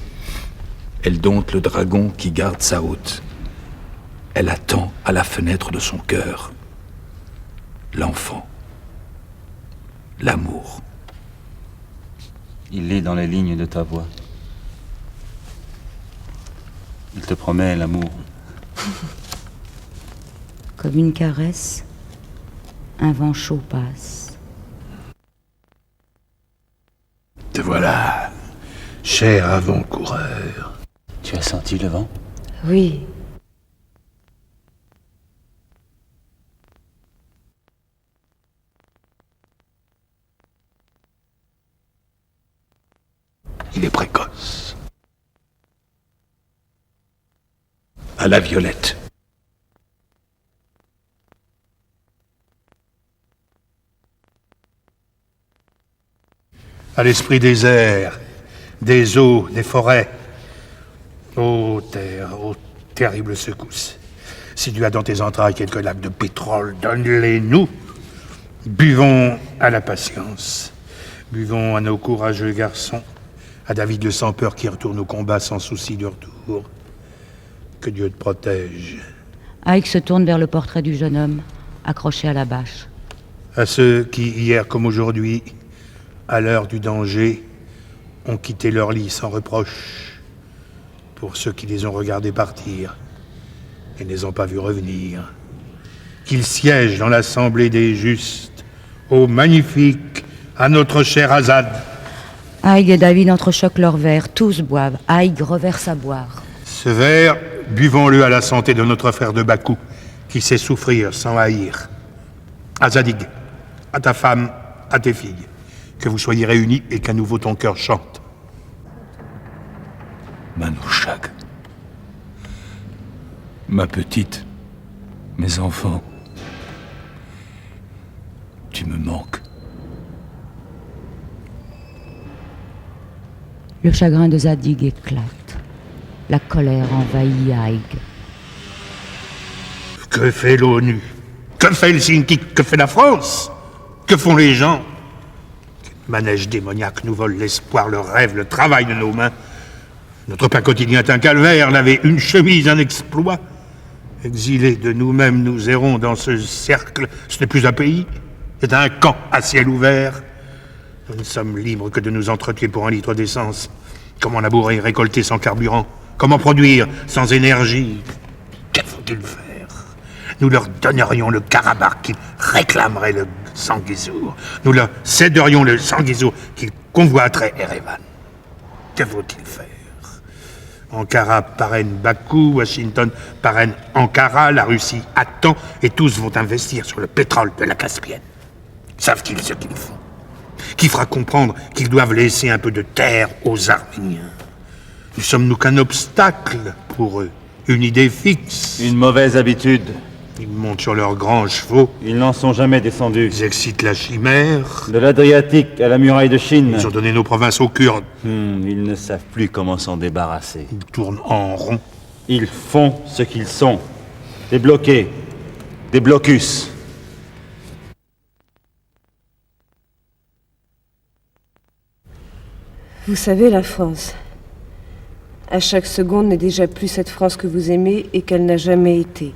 Elle dompte le dragon qui garde sa hôte. Elle attend à la fenêtre de son cœur. L'enfant. L'amour. Il lit dans les lignes de ta voix. Il te promet l'amour. Comme une caresse, un vent chaud passe. Te voilà, cher avant-coureur. Tu as senti le vent? Oui, Il est précoce. À la violette. À l'esprit des airs, des eaux, des forêts. Ô terre, ô terrible secousse. Si tu as dans tes entrailles quelques lacs de pétrole, donne-les-nous. Buvons à la patience. Buvons à nos courageux garçons. À David le sans-peur qui retourne au combat sans souci de retour. Que Dieu te protège. Ike se tourne vers le portrait du jeune homme, accroché à la bâche. À ceux qui, hier comme aujourd'hui, à l'heure du danger, ont quitté leur lit sans reproche. Pour ceux qui les ont regardés partir et ne les ont pas vus revenir. Qu'ils siègent dans l'assemblée des justes, ô magnifique, à notre cher Azad. Ike et David entrechoquent leurs verres, tous boivent. Ike reverse à boire. Ce verre, buvons-le à la santé de notre frère de Bakou, qui sait souffrir sans haïr. À Zadig, à ta femme, à tes filles, que vous soyez réunis et qu'à nouveau ton cœur chante. Manouchag. Ma petite, mes enfants, tu me manques. Le chagrin de Zadig éclate. La colère envahit Ike. Que fait l'ONU? Que fait Helsinki? Que fait la France? Que font les gens? Quel manège démoniaque nous vole l'espoir, le rêve, le travail de nos mains. Notre pain quotidien est un calvaire, laver une chemise, un exploit. Exilés de nous-mêmes, nous errons dans ce cercle. Ce n'est plus un pays, c'est un camp à ciel ouvert. Nous ne sommes libres que de nous entretuer pour un litre d'essence. Comment labourer, récolter sans carburant? Comment produire sans énergie? Que faut-il faire? Nous leur donnerions le Karabakh qu'ils réclameraient le Sanguizour. Nous leur céderions le Sanguizour qu'ils convoiteraient Erevan. Que faut-il faire? Ankara parraine Bakou, Washington parraine Ankara, la Russie attend et tous vont investir sur le pétrole de la Caspienne. Savent-ils ce qu'ils font? Qui fera comprendre qu'ils doivent laisser un peu de terre aux Arméniens? Ne sommes-nous qu'un obstacle pour eux? Une idée fixe? Une mauvaise habitude. Ils montent sur leurs grands chevaux. Ils n'en sont jamais descendus. Ils excitent la chimère. De l'Adriatique à la muraille de Chine. Ils ont donné nos provinces aux Kurdes. Ils ne savent plus comment s'en débarrasser. Ils tournent en rond. Ils font ce qu'ils sont. Des bloqués. Des blocus. Vous savez, la France, à chaque seconde n'est déjà plus cette France que vous aimez et qu'elle n'a jamais été.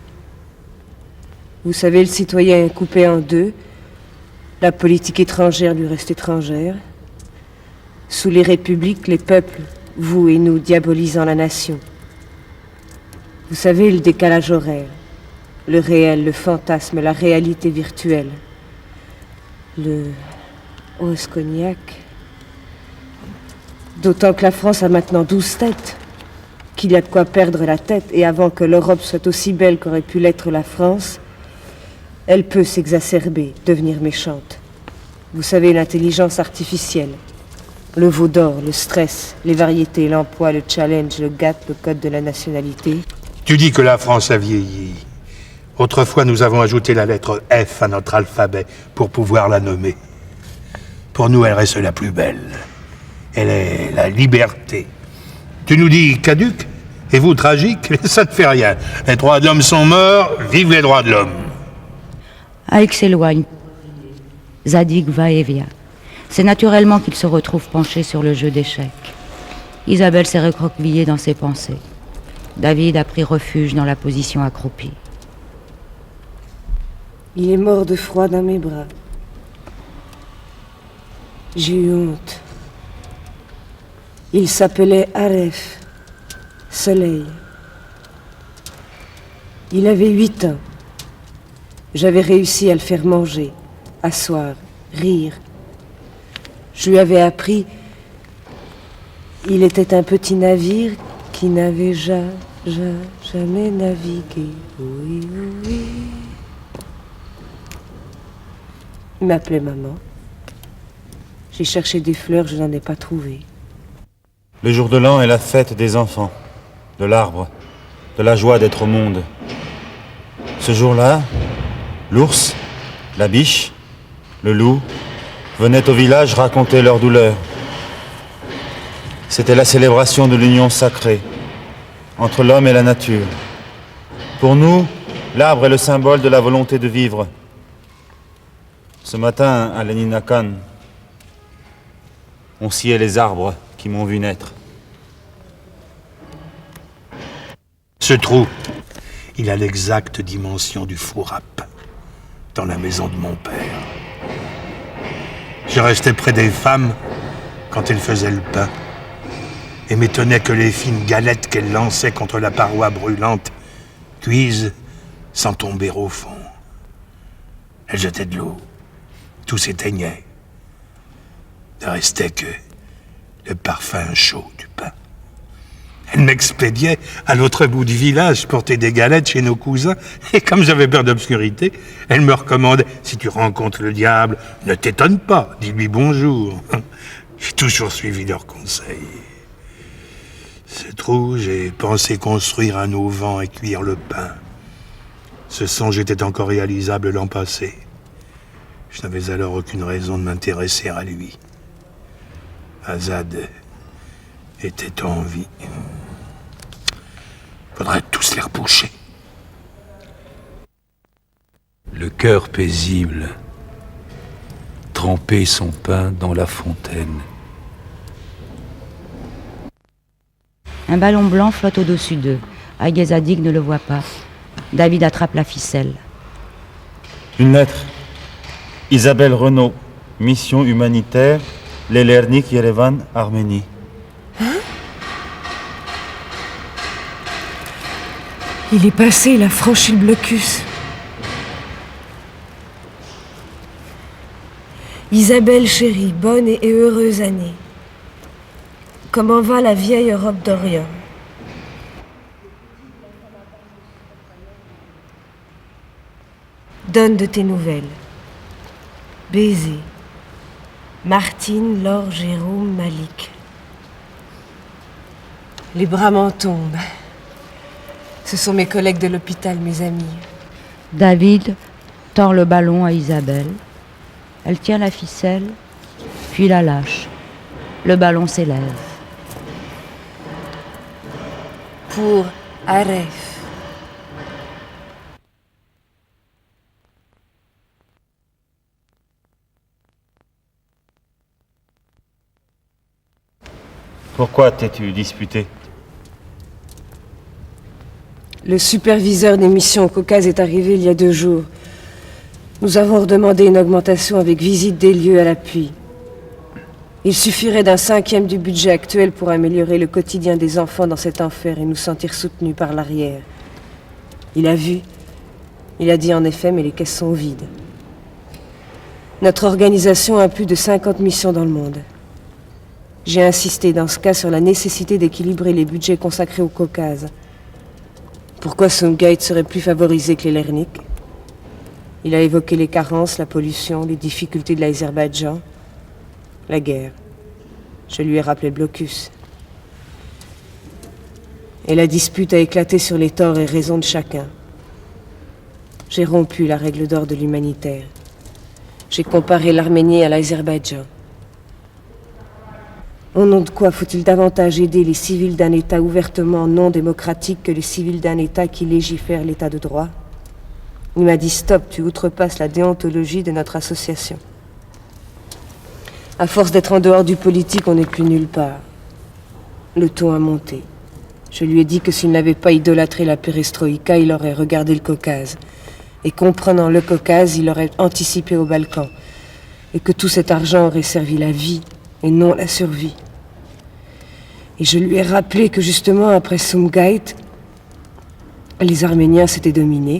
Vous savez, le citoyen est coupé en deux. La politique étrangère lui reste étrangère. Sous les républiques, les peuples, vous et nous, diabolisant la nation. Vous savez, le décalage horaire, le réel, le fantasme, la réalité virtuelle. Le Oscognac. D'autant que la France a maintenant 12 têtes, qu'il y a de quoi perdre la tête, et avant que l'Europe soit aussi belle qu'aurait pu l'être la France, elle peut s'exacerber, devenir méchante. Vous savez, l'intelligence artificielle, le veau d'or, le stress, les variétés, l'emploi, le challenge, le GATT, le code de la nationalité. Tu dis que la France a vieilli. Autrefois, nous avons ajouté la lettre F à notre alphabet pour pouvoir la nommer. Pour nous, elle reste la plus belle. Elle est la liberté. Tu nous dis caduque, et vous tragique, ça ne fait rien. Les droits de l'homme sont morts, vive les droits de l'homme. Aïk s'éloigne. Zadig va et vient. C'est naturellement qu'il se retrouve penché sur le jeu d'échecs. Isabelle s'est recroquevillée dans ses pensées. David a pris refuge dans la position accroupie. Il est mort de froid dans mes bras. J'ai eu honte. Il s'appelait Aref, soleil. Il avait 8 ans. J'avais réussi à le faire manger, asseoir, rire. Je lui avais appris. Il était un petit navire qui n'avait jamais navigué. Oui, oui. Il m'appelait maman. J'ai cherché des fleurs, je n'en ai pas trouvé. Le jour de l'an est la fête des enfants, de l'arbre, de la joie d'être au monde. Ce jour-là, l'ours, la biche, le loup venaient au village raconter leur douleur. C'était la célébration de l'union sacrée entre l'homme et la nature. Pour nous, l'arbre est le symbole de la volonté de vivre. Ce matin, à Leninakan, on sciait les arbres qui m'ont vu naître. Ce trou, il a l'exacte dimension du four à pain dans la maison de mon père. Je restais près des femmes quand elles faisaient le pain et m'étonnais que les fines galettes qu'elles lançaient contre la paroi brûlante cuisent sans tomber au fond. Elles jetaient de l'eau, tout s'éteignait. Ne restait que le parfum chaud du pain. Elle m'expédiait à l'autre bout du village porter des galettes chez nos cousins, et comme j'avais peur d'obscurité, elle me recommandait « Si tu rencontres le diable, ne t'étonne pas, dis-lui bonjour. » J'ai toujours suivi leurs conseils. Ce trou, j'ai pensé construire un auvent et cuire le pain. Ce songe était encore réalisable l'an passé. Je n'avais alors aucune raison de m'intéresser à lui. Azad était en vie. Faudrait tous les reboucher. Le cœur paisible, tremper son pain dans la fontaine. Un ballon blanc flotte au-dessus d'eux. Aïe et Zadig ne le voit pas. David attrape la ficelle. Une lettre. Isabelle Renaud, mission humanitaire, Lelernik, Yerevan, Arménie. Il est passé, il a franchi le blocus. Isabelle chérie, bonne et heureuse année. Comment va la vieille Europe d'Orient? Donne de tes nouvelles. Baiser. Martine, Laure, Jérôme, Malik. Les bras m'en tombent. Ce sont mes collègues de l'hôpital, mes amis. David tord le ballon à Isabelle. Elle tient la ficelle, puis la lâche. Le ballon s'élève. Pour Aref. Pourquoi t'es-tu disputé? Le superviseur des missions au Caucase est arrivé il y a 2 jours. Nous avons redemandé une augmentation avec visite des lieux à l'appui. Il suffirait d'un 5e du budget actuel pour améliorer le quotidien des enfants dans cet enfer et nous sentir soutenus par l'arrière. Il a vu. Il a dit en effet, mais les caisses sont vides. Notre organisation a plus de 50 missions dans le monde. J'ai insisté dans ce cas sur la nécessité d'équilibrer les budgets consacrés au Caucase. Pourquoi Sumgait serait plus favorisé que les Lerniks? Il a évoqué les carences, la pollution, les difficultés de l'Azerbaïdjan, la guerre. Je lui ai rappelé le blocus. Et la dispute a éclaté sur les torts et raisons de chacun. J'ai rompu la règle d'or de l'humanitaire. J'ai comparé l'Arménie à l'Azerbaïdjan. Au nom de quoi faut-il davantage aider les civils d'un État ouvertement non démocratique que les civils d'un État qui légifère l'État de droit? Il m'a dit « Stop, tu outrepasses la déontologie de notre association. » À force d'être en dehors du politique, on n'est plus nulle part. Le ton a monté. Je lui ai dit que s'il n'avait pas idolâtré la perestroïka, il aurait regardé le Caucase. Et comprenant le Caucase, il aurait anticipé au Balkan. Et que tout cet argent aurait servi la vie et non la survie. Et je lui ai rappelé que justement, après Sumgait, les Arméniens s'étaient dominés,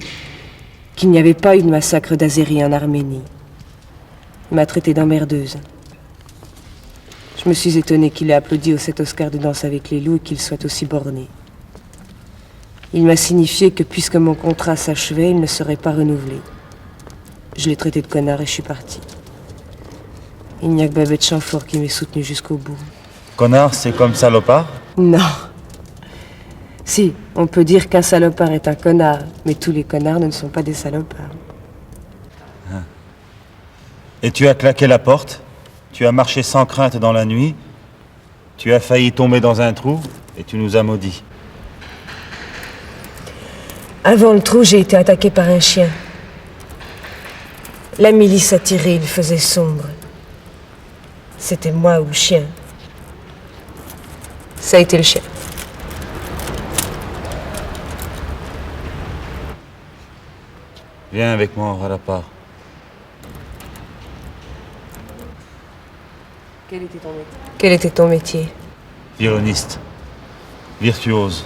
qu'il n'y avait pas eu de massacre d'Azéris en Arménie. Il m'a traité d'emmerdeuse. Je me suis étonné qu'il ait applaudi au 7 Oscar de Danse avec les loups et qu'il soit aussi borné. Il m'a signifié que puisque mon contrat s'achevait, il ne serait pas renouvelé. Je l'ai traité de connard et je suis parti. Il n'y a que Babette Chamfort qui m'ait soutenu jusqu'au bout. Connard, c'est comme salopard? Non. Si, on peut dire qu'un salopard est un connard, mais tous les connards ne sont pas des salopards. Et tu as claqué la porte? Tu as marché sans crainte dans la nuit? Tu as failli tomber dans un trou et tu nous as maudits. Avant le trou, j'ai été attaqué par un chien. La milice a tiré, il faisait sombre. C'était moi ou le chien. Ça a été le chien. Viens avec moi, Ralapar. Quel était ton métier? Violoniste. Virtuose.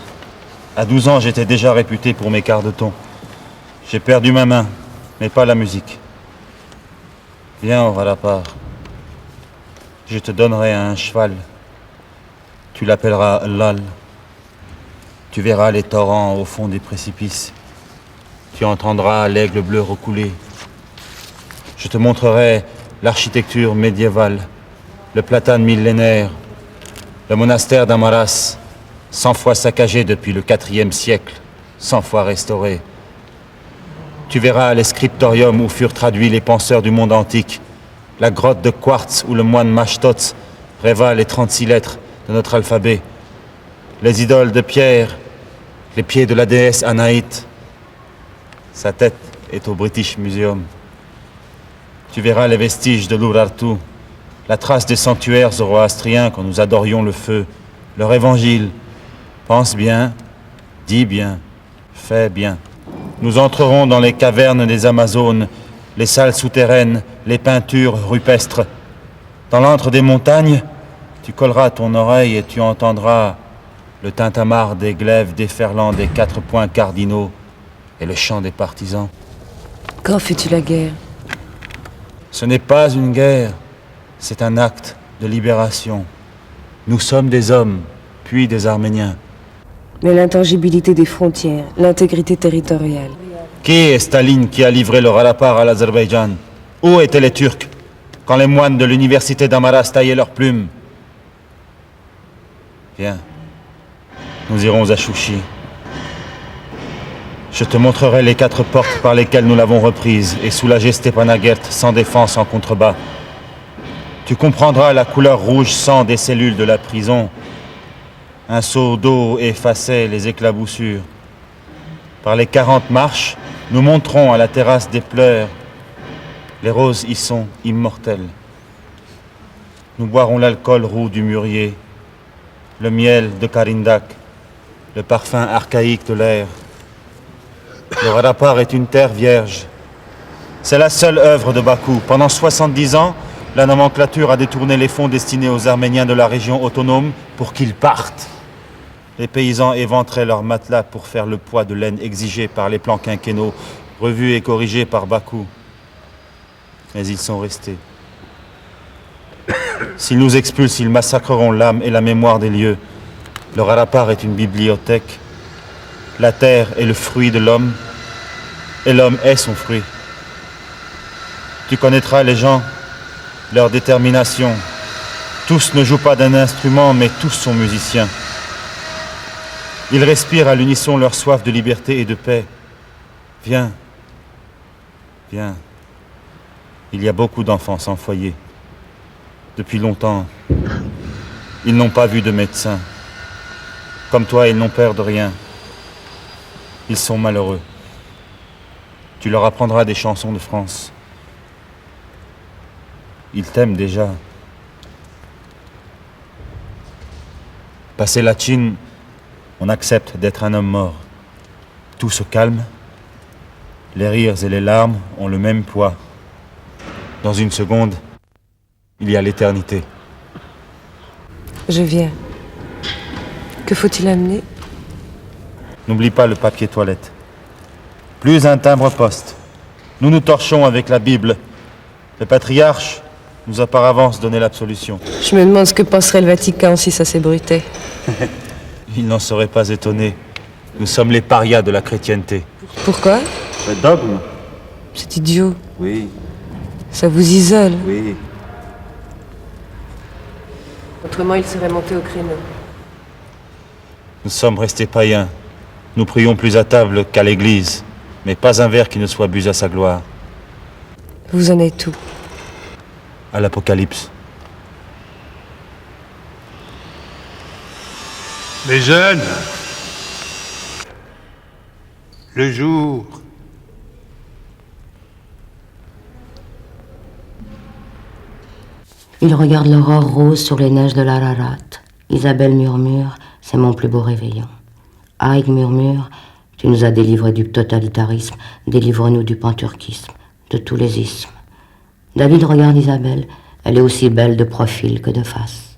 À 12 ans, j'étais déjà réputé pour mes quarts de ton. J'ai perdu ma main, mais pas la musique. Viens, Ralapar. Je te donnerai un cheval. Tu l'appelleras Lal. Tu verras les torrents au fond des précipices. Tu entendras l'aigle bleu recouler. Je te montrerai l'architecture médiévale, le platane millénaire, le monastère d'Amaras, 100 fois saccagé depuis le IVe siècle, 100 fois restauré. Tu verras les scriptoriums où furent traduits les penseurs du monde antique, la grotte de quartz où le moine Mashtots rêva les 36 lettres de notre alphabet, les idoles de pierre, les pieds de la déesse Anaït. Sa tête est au British Museum. Tu verras les vestiges de l'Urartu, la trace des sanctuaires zoroastriens quand nous adorions le feu, leur évangile. Pense bien, dis bien, fais bien. Nous entrerons dans les cavernes des Amazones, les salles souterraines, les peintures rupestres. Dans l'antre des montagnes, tu colleras ton oreille et tu entendras le tintamarre des glaives déferlant des 4 points cardinaux et le chant des partisans. Quand fais-tu la guerre? Ce n'est pas une guerre, c'est un acte de libération. Nous sommes des hommes, puis des Arméniens. Mais l'intangibilité des frontières, l'intégrité territoriale. Qui est Staline qui a livré le Ralapar à l'Azerbaïdjan? Où étaient les Turcs quand les moines de l'université d'Amaras taillaient leurs plumes? Viens, nous irons à Chouchi. Je te montrerai les 4 portes par lesquelles nous l'avons reprise et soulagé Stepanakert sans défense en contrebas. Tu comprendras la couleur rouge sang des cellules de la prison. Un seau d'eau effaçait les éclaboussures. Par les 40 marches, nous monterons à la terrasse des pleurs. Les roses y sont immortelles. Nous boirons l'alcool roux du mûrier. le miel de Karindak, le parfum archaïque de l'air. Le Rarapar est une terre vierge. C'est la seule œuvre de Bakou. Pendant 70 ans, la nomenclature a détourné les fonds destinés aux Arméniens de la région autonome pour qu'ils partent. Les paysans éventraient leurs matelas pour faire le poids de laine exigé par les plans quinquennaux, revus et corrigés par Bakou. Mais ils sont restés. S'ils nous expulsent, ils massacreront l'âme et la mémoire des lieux. Le Rarapar est une bibliothèque. La terre est le fruit de l'homme, et l'homme est son fruit. Tu connaîtras les gens, leur détermination. Tous ne jouent pas d'un instrument, mais tous sont musiciens. Ils respirent à l'unisson leur soif de liberté et de paix. Viens, viens. Il y a beaucoup d'enfants sans foyer. Depuis longtemps, ils n'ont pas vu de médecin. Comme toi, ils n'ont peur de rien. Ils sont malheureux. Tu leur apprendras des chansons de France. Ils t'aiment déjà. Passé la Chine, on accepte d'être un homme mort. Tout se calme. Les rires et les larmes ont le même poids. Dans une seconde, il y a l'éternité. Je viens. Que faut-il amener? N'oublie pas le papier toilette. Plus un timbre-poste. Nous nous torchons avec la Bible. Le patriarche nous a par avance donné l'absolution. Je me demande ce que penserait le Vatican si ça s'ébruitait. Il n'en serait pas étonné. Nous sommes les parias de la chrétienté. Pourquoi? Le dogme? C'est idiot. Oui, Ça vous isole. oui. Autrement, il serait monté au créneau. Nous sommes restés païens. Nous prions plus à table qu'à l'église. Mais pas un verre qui ne soit bu à sa gloire. Vous en êtes où? À l'Apocalypse. Les jeunes, le jour. Il regarde l'aurore rose sur les neiges de l'Ararat. Isabelle murmure, c'est mon plus beau réveillon. Haïg murmure, tu nous as délivrés du totalitarisme, délivre-nous du panturquisme, de tous les ismes. David regarde Isabelle, elle est aussi belle de profil que de face.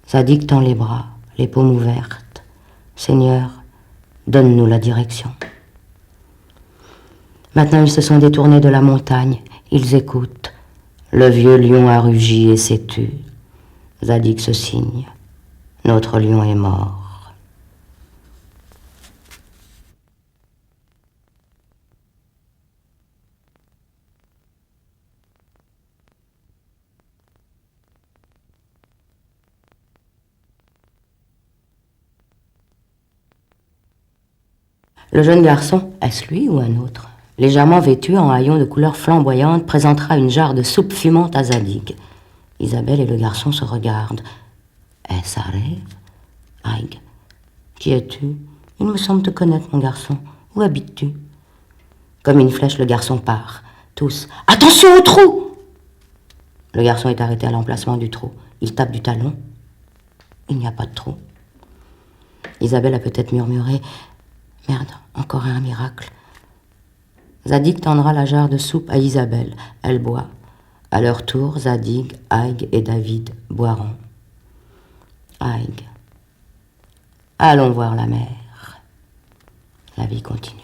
Zadig tend les bras, les paumes ouvertes. Seigneur, donne-nous la direction. Maintenant ils se sont détournés de la montagne, ils écoutent. Le vieux lion a rugi et s'est tu. Zadig se signe. Notre lion est mort. Le jeune garçon, est-ce lui ou un autre, légèrement vêtu en haillons de couleur flamboyante, présentera une jarre de soupe fumante à Zadig. Isabelle et le garçon se regardent. Est-ce un rêve? Haïg. Qui es-tu? Il me semble te connaître, mon garçon. Où habites-tu? Comme une flèche, le garçon part. Tous. Attention au trou! Le garçon est arrêté à l'emplacement du trou. Il tape du talon. Il n'y a pas de trou. Isabelle a peut-être murmuré. Merde, encore un miracle. Zadig tendra la jarre de soupe à Isabelle. Elle boit. À leur tour, Zadig, Haïg et David boiront. Haïg. Allons voir la mer. La vie continue.